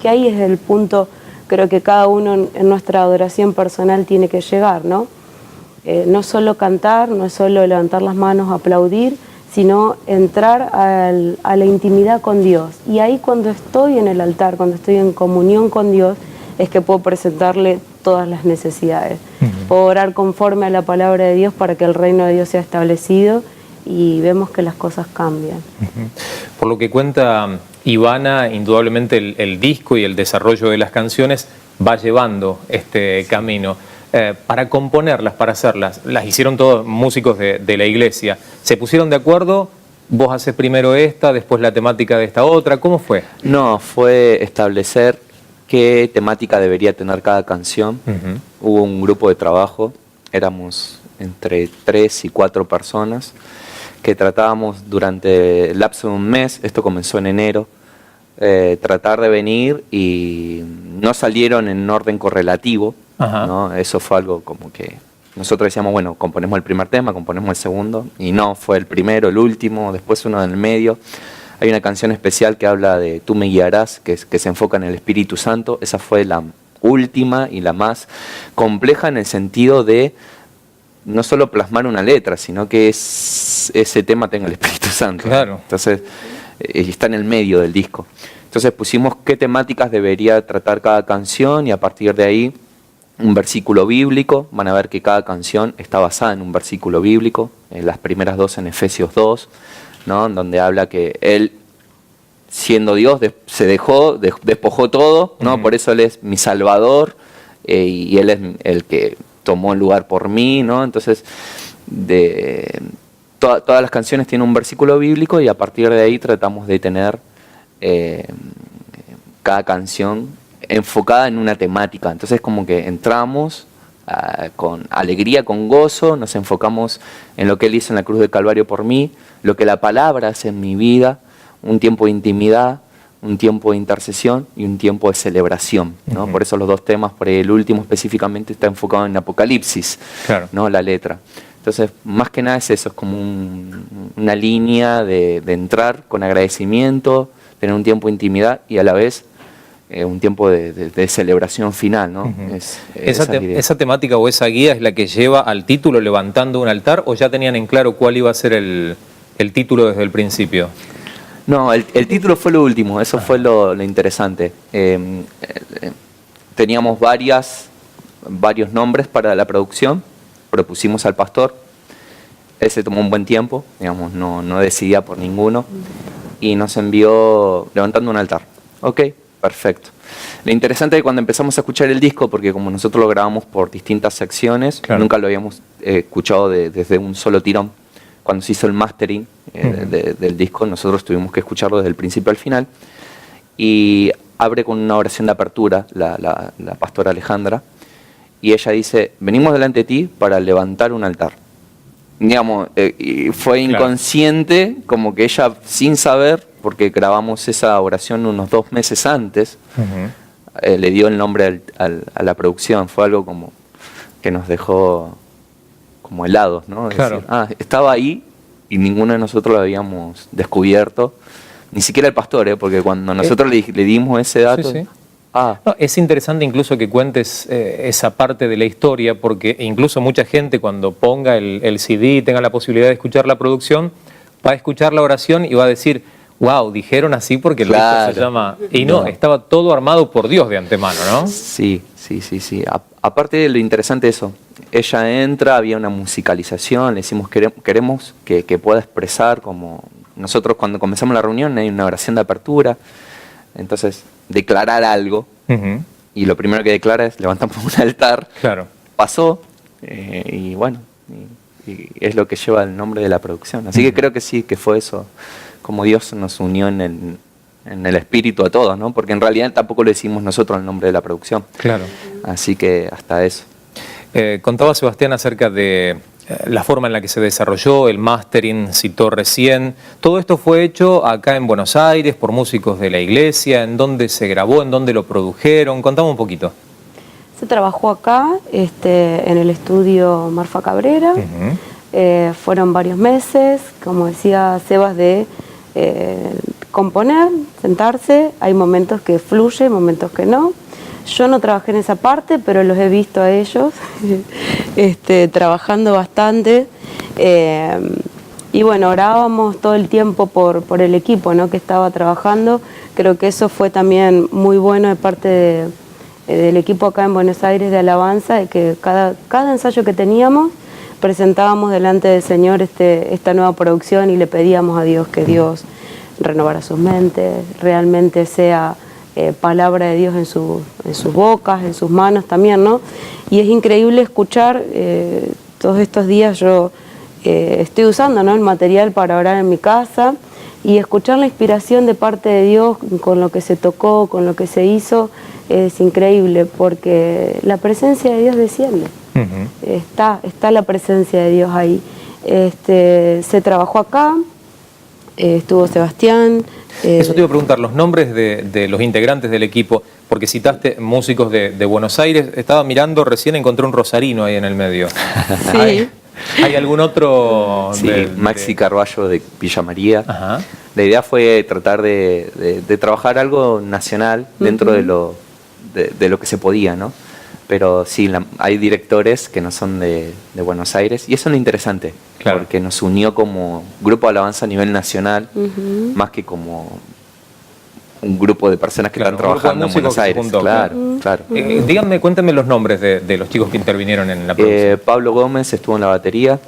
que ahí es el punto, creo que cada uno en nuestra adoración personal tiene que llegar, ¿no? No solo cantar, no es solo levantar las manos, aplaudir, sino entrar a la intimidad con Dios. Y ahí cuando estoy en el altar, cuando estoy en comunión con Dios, es que puedo presentarle todas las necesidades. Puedo orar conforme a la palabra de Dios para que el reino de Dios sea establecido y vemos que las cosas cambian. Por lo que cuenta Ivana, indudablemente el disco y el desarrollo de las canciones va llevando este camino. Para componerlas, para hacerlas, las hicieron todos músicos de la iglesia. ¿Se pusieron de acuerdo? ¿Vos haces primero esta, después la temática de esta otra? ¿Cómo fue? No, fue establecer qué temática debería tener cada canción. Hubo un grupo de trabajo, éramos entre 3 y 4 personas, que tratábamos durante el lapso de un mes, esto comenzó en enero, tratar de venir y no salieron en orden correlativo, ¿no? Eso fue algo como que nosotros decíamos, bueno, componemos el primer tema, componemos el segundo, y no, fue el primero, el último, después uno en el medio. Hay una canción especial que habla de Tú me guiarás, que se enfoca en el Espíritu Santo. Esa fue la última y la más compleja en el sentido de no solo plasmar una letra, sino que ese tema tenga el Espíritu Santo. Claro. Entonces, está en el medio del disco. Entonces pusimos qué temáticas debería tratar cada canción y a partir de ahí un versículo bíblico. Van a ver que cada canción está basada en un versículo bíblico. Las primeras 2 en Efesios 2, ¿no?, donde habla que Él, siendo Dios, se despojó todo, ¿no? Por eso Él es mi Salvador y Él es el que tomó el lugar por mí, ¿no? Entonces, todas las canciones tienen un versículo bíblico y a partir de ahí tratamos de tener cada canción enfocada en una temática. Entonces como que entramos con alegría, con gozo, nos enfocamos en lo que Él hizo en la cruz del Calvario por mí, lo que la palabra hace en mi vida, un tiempo de intimidad, un tiempo de intercesión y un tiempo de celebración, ¿no? Por eso los 2 temas, por el último específicamente está enfocado en Apocalipsis, claro, ¿no?, la letra. Entonces, más que nada es eso, es como una línea de entrar con agradecimiento, tener un tiempo de intimidad y a la vez un tiempo de celebración final, ¿no? ¿Esa temática o esa guía es la que lleva al título Levantando un altar o ya tenían en claro cuál iba a ser el título desde el principio? No, el título fue lo último, eso fue lo interesante. Teníamos varios nombres para la producción, propusimos al pastor, él se tomó un buen tiempo, digamos, no decidía por ninguno, y nos envió Levantando un altar. Ok, perfecto. Lo interesante es que cuando empezamos a escuchar el disco, porque como nosotros lo grabamos por distintas secciones, claro, nunca lo habíamos escuchado desde un solo tirón. Cuando se hizo el mastering del disco, nosotros tuvimos que escucharlo desde el principio al final. Y abre con una oración de apertura la pastora Alejandra. Y ella dice, venimos delante de ti para levantar un altar. Digamos, y fue inconsciente, claro, como que ella sin saber, porque grabamos esa oración unos 2 meses antes, le dio el nombre a la producción. Fue algo como que nos dejó como helados, ¿no? Claro. Decir, estaba ahí y ninguno de nosotros lo habíamos descubierto, ni siquiera el pastor, porque cuando nosotros le dimos ese dato... Sí, sí. No, es interesante incluso que cuentes esa parte de la historia, porque incluso mucha gente cuando ponga el CD y tenga la posibilidad de escuchar la producción, va a escuchar la oración y va a decir, wow, dijeron así porque el disco se llama... Y no, estaba todo armado por Dios de antemano, ¿no? Sí. Aparte de lo interesante de eso, ella entra, había una musicalización, le decimos queremos que pueda expresar, como nosotros cuando comenzamos la reunión hay una oración de apertura, entonces declarar algo, y lo primero que declara es levantamos un altar, claro, pasó, y bueno, y es lo que lleva el nombre de la producción. Así que creo que sí, que fue eso, como Dios nos unió en el espíritu a todos, ¿no? Porque en realidad tampoco le decimos nosotros el nombre de la producción. Claro. Así que hasta eso. Contaba Sebastián acerca de la forma en la que se desarrolló, el mastering, citó recién. Todo esto fue hecho acá en Buenos Aires por músicos de la iglesia. ¿En dónde se grabó? ¿En dónde lo produjeron? Contame un poquito. Se trabajó acá, en el estudio Marfa Cabrera. Fueron varios meses, como decía Sebas, de componer, sentarse. Hay momentos que fluye, momentos que no. Yo no trabajé en esa parte, pero los he visto a ellos trabajando bastante. Y bueno, orábamos todo el tiempo por el equipo, ¿no?, que estaba trabajando. Creo que eso fue también muy bueno de parte del equipo acá en Buenos Aires de alabanza, de que cada ensayo que teníamos presentábamos delante del Señor esta nueva producción y le pedíamos a Dios que Dios renovara sus mentes, realmente sea palabra de Dios en sus bocas, en sus manos también, ¿no? Y es increíble escuchar, todos estos días yo estoy usando, ¿no?, el material para orar en mi casa, y escuchar la inspiración de parte de Dios con lo que se tocó, con lo que se hizo, es increíble, porque la presencia de Dios desciende. Está la presencia de Dios ahí. Se trabajó acá, estuvo Sebastián. Eso te iba a preguntar, los nombres de los integrantes del equipo, porque citaste músicos de Buenos Aires. Estaba mirando, recién encontré un rosarino ahí en el medio. Sí. ¿Hay algún otro? Sí, Maxi Carballo de Villa María. Ajá. La idea fue tratar de trabajar algo nacional dentro de lo que se podía, ¿no? Pero sí, hay directores que no son de Buenos Aires, y eso es lo interesante, claro, porque nos unió como grupo de alabanza a nivel nacional, más que como un grupo de personas que están trabajando en Buenos Aires. Claro. Díganme, cuéntenme los nombres de los chicos que intervinieron en la producción. Pablo Gómez estuvo en la batería,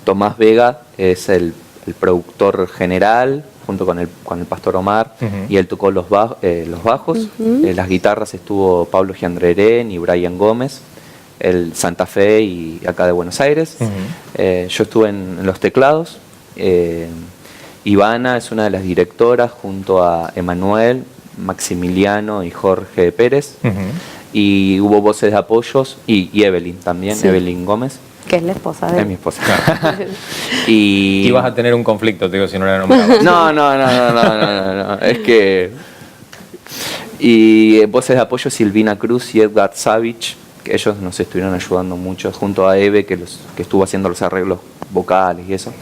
Tomás Vega es el productor general, junto con el Pastor Omar, y él tocó los bajos. Las guitarras estuvo Pablo Giandrerén y Brian Gómez, el Santa Fe y acá de Buenos Aires. Yo estuve en los teclados. Ivana es una de las directoras, junto a Emanuel, Maximiliano y Jorge Pérez. Y hubo voces de apoyos, y Evelyn también, sí. Evelyn Gómez. Que es la esposa de él. Es mi esposa. Y vas a tener un conflicto, te digo, si no la nombramos. No. Es que... Y voces de apoyo, Silvina Cruz y Edgar Savage, que ellos nos estuvieron ayudando mucho, junto a Eve, que estuvo haciendo los arreglos vocales y eso.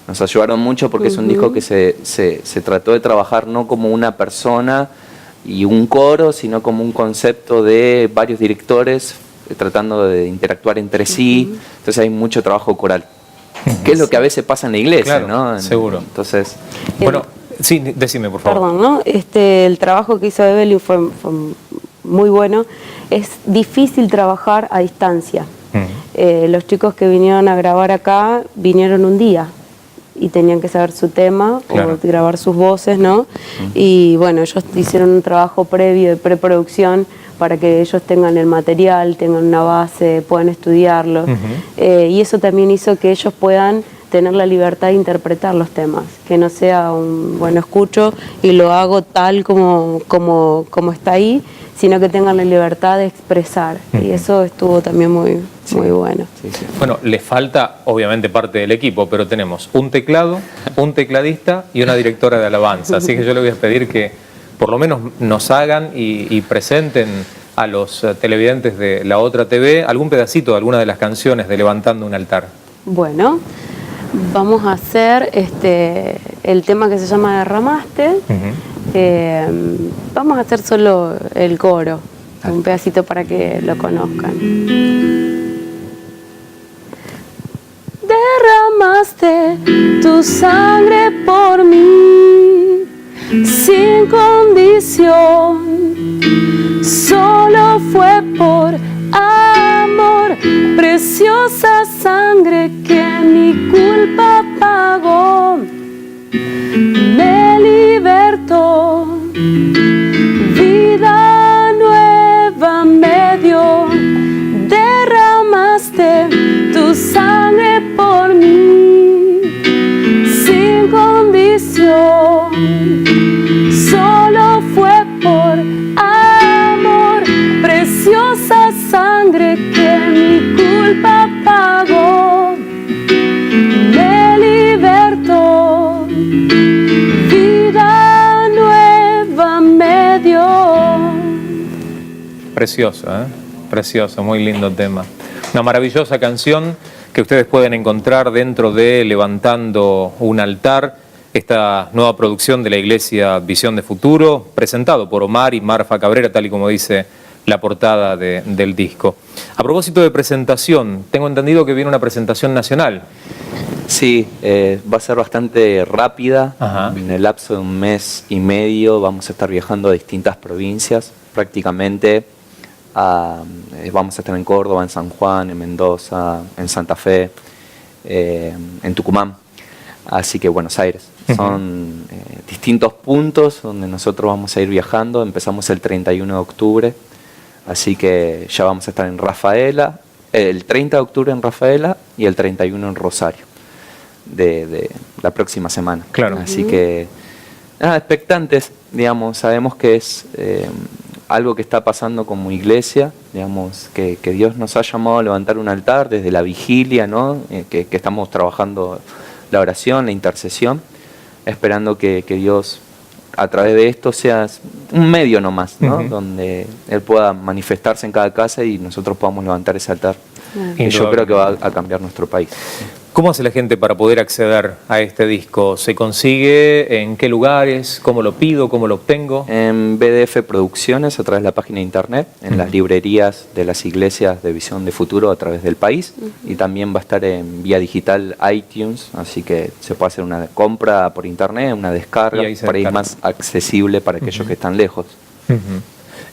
Nos ayudaron mucho porque es un disco que se trató de trabajar no como una persona y un coro, sino como un concepto de varios directores tratando de interactuar entre sí. Entonces hay mucho trabajo coral, que es lo que a veces pasa en la iglesia, claro, ¿no? Seguro. Entonces, bueno, sí, decime, por favor. Perdón, ¿no? El trabajo que hizo Evelyn fue muy bueno. Es difícil trabajar a distancia. Los chicos que vinieron a grabar acá vinieron un día y tenían que saber su tema, claro, o grabar sus voces, ¿no? Y bueno, ellos hicieron un trabajo previo de preproducción para que ellos tengan el material, tengan una base, puedan estudiarlo. Y eso también hizo que ellos puedan tener la libertad de interpretar los temas, que no sea un, bueno, escucho y lo hago tal como está ahí, sino que tengan la libertad de expresar. Y eso estuvo también muy bueno. Sí. Bueno, les falta obviamente parte del equipo, pero tenemos un teclado, un tecladista y una directora de alabanza. Así que yo le voy a pedir que por lo menos nos hagan y presenten a los televidentes de La Otra TV algún pedacito de alguna de las canciones de Levantando un Altar. Bueno, vamos a hacer el tema que se llama Derramaste. Vamos a hacer solo el coro, un pedacito para que lo conozcan. Derramaste tu sangre por mí, sin condición, solo fue por amor, preciosa sangre que mi culpa pagó, me libertó, vida nueva me dio, derramaste tu sangre por mí, sin condición, solo fue por amor, preciosa sangre que mi culpa pagó, me libertó, vida nueva me dio. Precioso, ¿eh? precioso, muy lindo tema. Una maravillosa canción que ustedes pueden encontrar dentro de Levantando un altar, esta nueva producción de la Iglesia Visión de Futuro, presentado por Omar y Marfa Cabrera, tal y como dice la portada del disco. A propósito de presentación, tengo entendido que viene una presentación nacional. Sí, va a ser bastante rápida. Ajá. En el lapso de un mes y medio vamos a estar viajando a distintas provincias, prácticamente. Vamos a estar en Córdoba, en San Juan, en Mendoza, en Santa Fe, en Tucumán, así que Buenos Aires. Son distintos puntos donde nosotros vamos a ir viajando. Empezamos el 31 de octubre, así que ya vamos a estar en Rafaela, el 30 de octubre en Rafaela y el 31 en Rosario, de la próxima semana. Claro. Así que, expectantes, digamos, sabemos que es algo que está pasando como iglesia, digamos, que Dios nos ha llamado a levantar un altar desde la vigilia, ¿no? Que estamos trabajando la oración, la intercesión, esperando que Dios a través de esto sea un medio nomás, ¿no? Donde Él pueda manifestarse en cada casa y nosotros podamos levantar ese altar. Que yo creo que va a cambiar nuestro país. ¿Cómo hace la gente para poder acceder a este disco? ¿Se consigue? ¿En qué lugares? ¿Cómo lo pido? ¿Cómo lo obtengo? En BDF Producciones, a través de la página de internet, en las librerías de las iglesias de Visión de Futuro a través del país, y también va a estar en vía digital iTunes, así que se puede hacer una compra por internet, una descarga, para ir más accesible para aquellos que están lejos.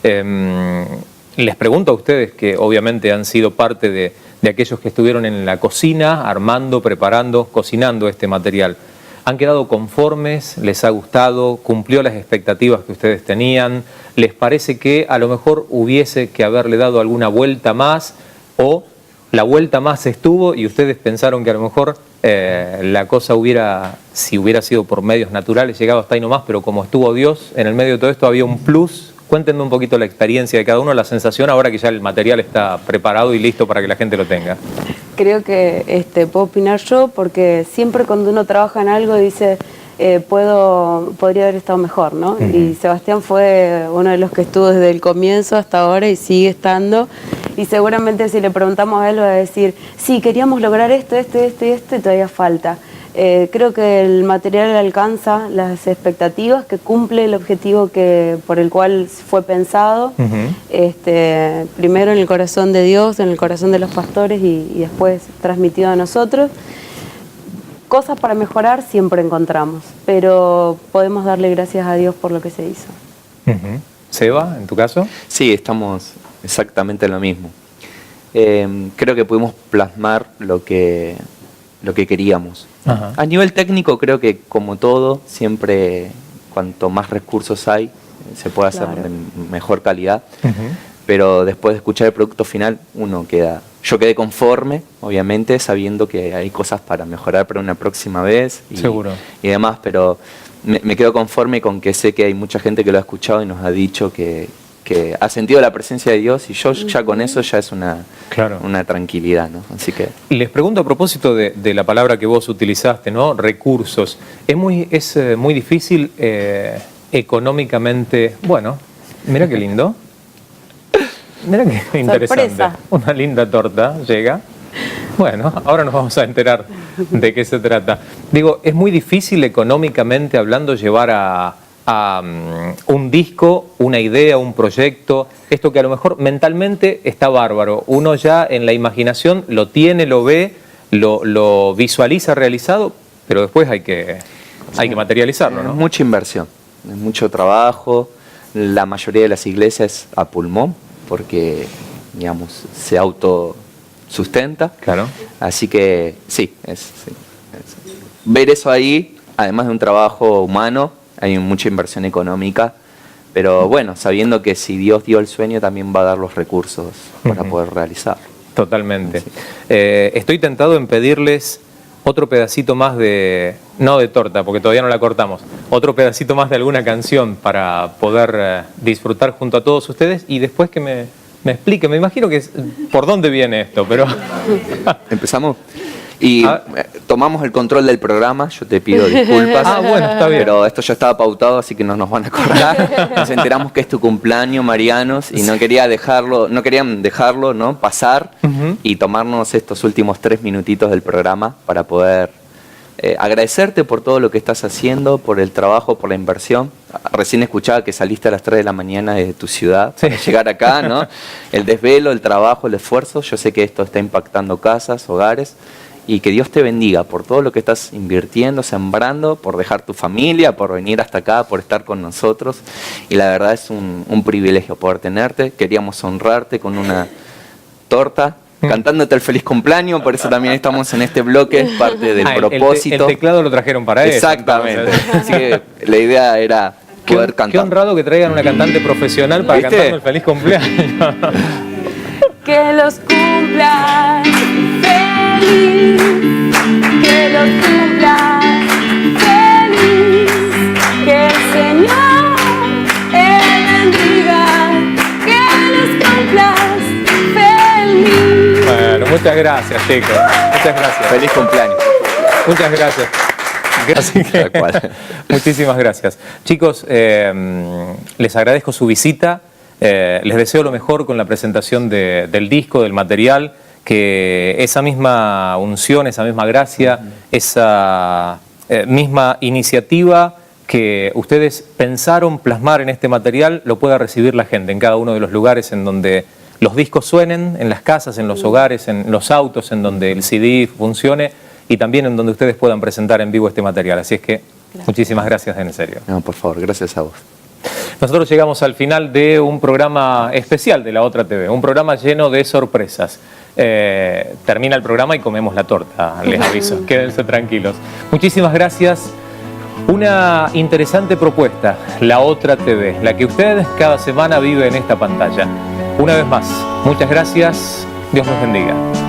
Les pregunto a ustedes, que obviamente han sido parte de aquellos que estuvieron en la cocina, armando, preparando, cocinando este material. ¿Han quedado conformes? ¿Les ha gustado? ¿Cumplió las expectativas que ustedes tenían? ¿Les parece que a lo mejor hubiese que haberle dado alguna vuelta más? ¿O la vuelta más estuvo y ustedes pensaron que a lo mejor la cosa si hubiera sido por medios naturales, llegado hasta ahí nomás, pero como estuvo Dios en el medio de todo esto, había un plus? Cuéntenme un poquito la experiencia de cada uno, la sensación ahora que ya el material está preparado y listo para que la gente lo tenga. Creo que puedo opinar yo, porque siempre cuando uno trabaja en algo dice, podría haber estado mejor, ¿no? Y Sebastián fue uno de los que estuvo desde el comienzo hasta ahora y sigue estando. Y seguramente si le preguntamos a él va a decir, sí, queríamos lograr esto y todavía falta. Creo que el material alcanza las expectativas, que cumple el objetivo por el cual fue pensado, primero en el corazón de Dios, en el corazón de los pastores y después transmitido a nosotros. Cosas para mejorar siempre encontramos, pero podemos darle gracias a Dios por lo que se hizo. Seba, ¿en tu caso? Sí, estamos exactamente en lo mismo. Creo que pudimos plasmar lo que queríamos. Ajá. A nivel técnico, creo que como todo, siempre cuanto más recursos hay, se puede hacer de mejor calidad. Pero después de escuchar el producto final, yo quedé conforme, obviamente, sabiendo que hay cosas para mejorar para una próxima vez Seguro. Y demás, pero me quedo conforme con que sé que hay mucha gente que lo ha escuchado y nos ha dicho que ha sentido la presencia de Dios, y yo ya con eso ya es una tranquilidad, ¿no? Así que... Les pregunto a propósito de la palabra que vos utilizaste, ¿no? Recursos. Es muy difícil económicamente... Bueno, mira qué lindo. Mira qué interesante. Sorpresa. Una linda torta llega. Bueno, ahora nos vamos a enterar de qué se trata. Digo, es muy difícil económicamente hablando llevar a un disco, una idea, un proyecto, esto que a lo mejor mentalmente está bárbaro. Uno ya en la imaginación lo tiene, lo ve, lo visualiza realizado, pero después hay que materializarlo, ¿no? Mucha inversión, mucho trabajo. La mayoría de las iglesias a pulmón, porque, digamos, se autosustenta. Claro. Así que sí, ver eso ahí, además de un trabajo humano, hay mucha inversión económica, pero bueno, sabiendo que si Dios dio el sueño, también va a dar los recursos para poder realizarlo. Totalmente. Sí. Estoy tentado en pedirles otro pedacito más no de torta, porque todavía no la cortamos, otro pedacito más de alguna canción para poder disfrutar junto a todos ustedes, y después que me explique, me imagino que por dónde viene esto, pero... Empezamos. Y tomamos el control del programa, yo te pido disculpas. Bueno, está bien. Pero esto ya estaba pautado, así que no nos van a acordar. Nos enteramos que es tu cumpleaños, Marianos, y no querían dejarlo, ¿no? Pasar y tomarnos estos últimos 3 minutitos del programa para poder agradecerte por todo lo que estás haciendo, por el trabajo, por la inversión. Recién escuchaba que saliste a las 3 de la mañana de tu ciudad para llegar acá, ¿no? El desvelo, el trabajo, el esfuerzo. Yo sé que esto está impactando casas, hogares. Y que Dios te bendiga por todo lo que estás invirtiendo, sembrando, por dejar tu familia, por venir hasta acá, por estar con nosotros. Y la verdad es un privilegio poder tenerte. Queríamos honrarte con una torta, cantándote el feliz cumpleaños, por eso también estamos en este bloque, es parte del propósito. El teclado lo trajeron para eso. Exactamente. Así que la idea era poder cantar. Qué honrado que traigan una cantante profesional para cantarnos el feliz cumpleaños. Que los cumplan feliz, que los cumplan feliz, que el Señor bendiga, que los cumplas feliz. Bueno, muchas gracias, chicos. Muchas gracias. Feliz cumpleaños. Muchas gracias. Así que, muchísimas gracias. Chicos, les agradezco su visita. Les deseo lo mejor con la presentación del disco, del material, que esa misma unción, esa misma gracia, esa misma iniciativa que ustedes pensaron plasmar en este material, lo pueda recibir la gente en cada uno de los lugares en donde los discos suenen, en las casas, en los hogares, en los autos, en donde el CD funcione y también en donde ustedes puedan presentar en vivo este material. Así es que muchísimas gracias, en serio. No, por favor, gracias a vos. Nosotros llegamos al final de un programa especial de La Otra TV, un programa lleno de sorpresas. Termina el programa y comemos la torta, les aviso, quédense tranquilos. Muchísimas gracias. Una interesante propuesta, La Otra TV, la que usted cada semana vive en esta pantalla. Una vez más, muchas gracias, Dios nos bendiga.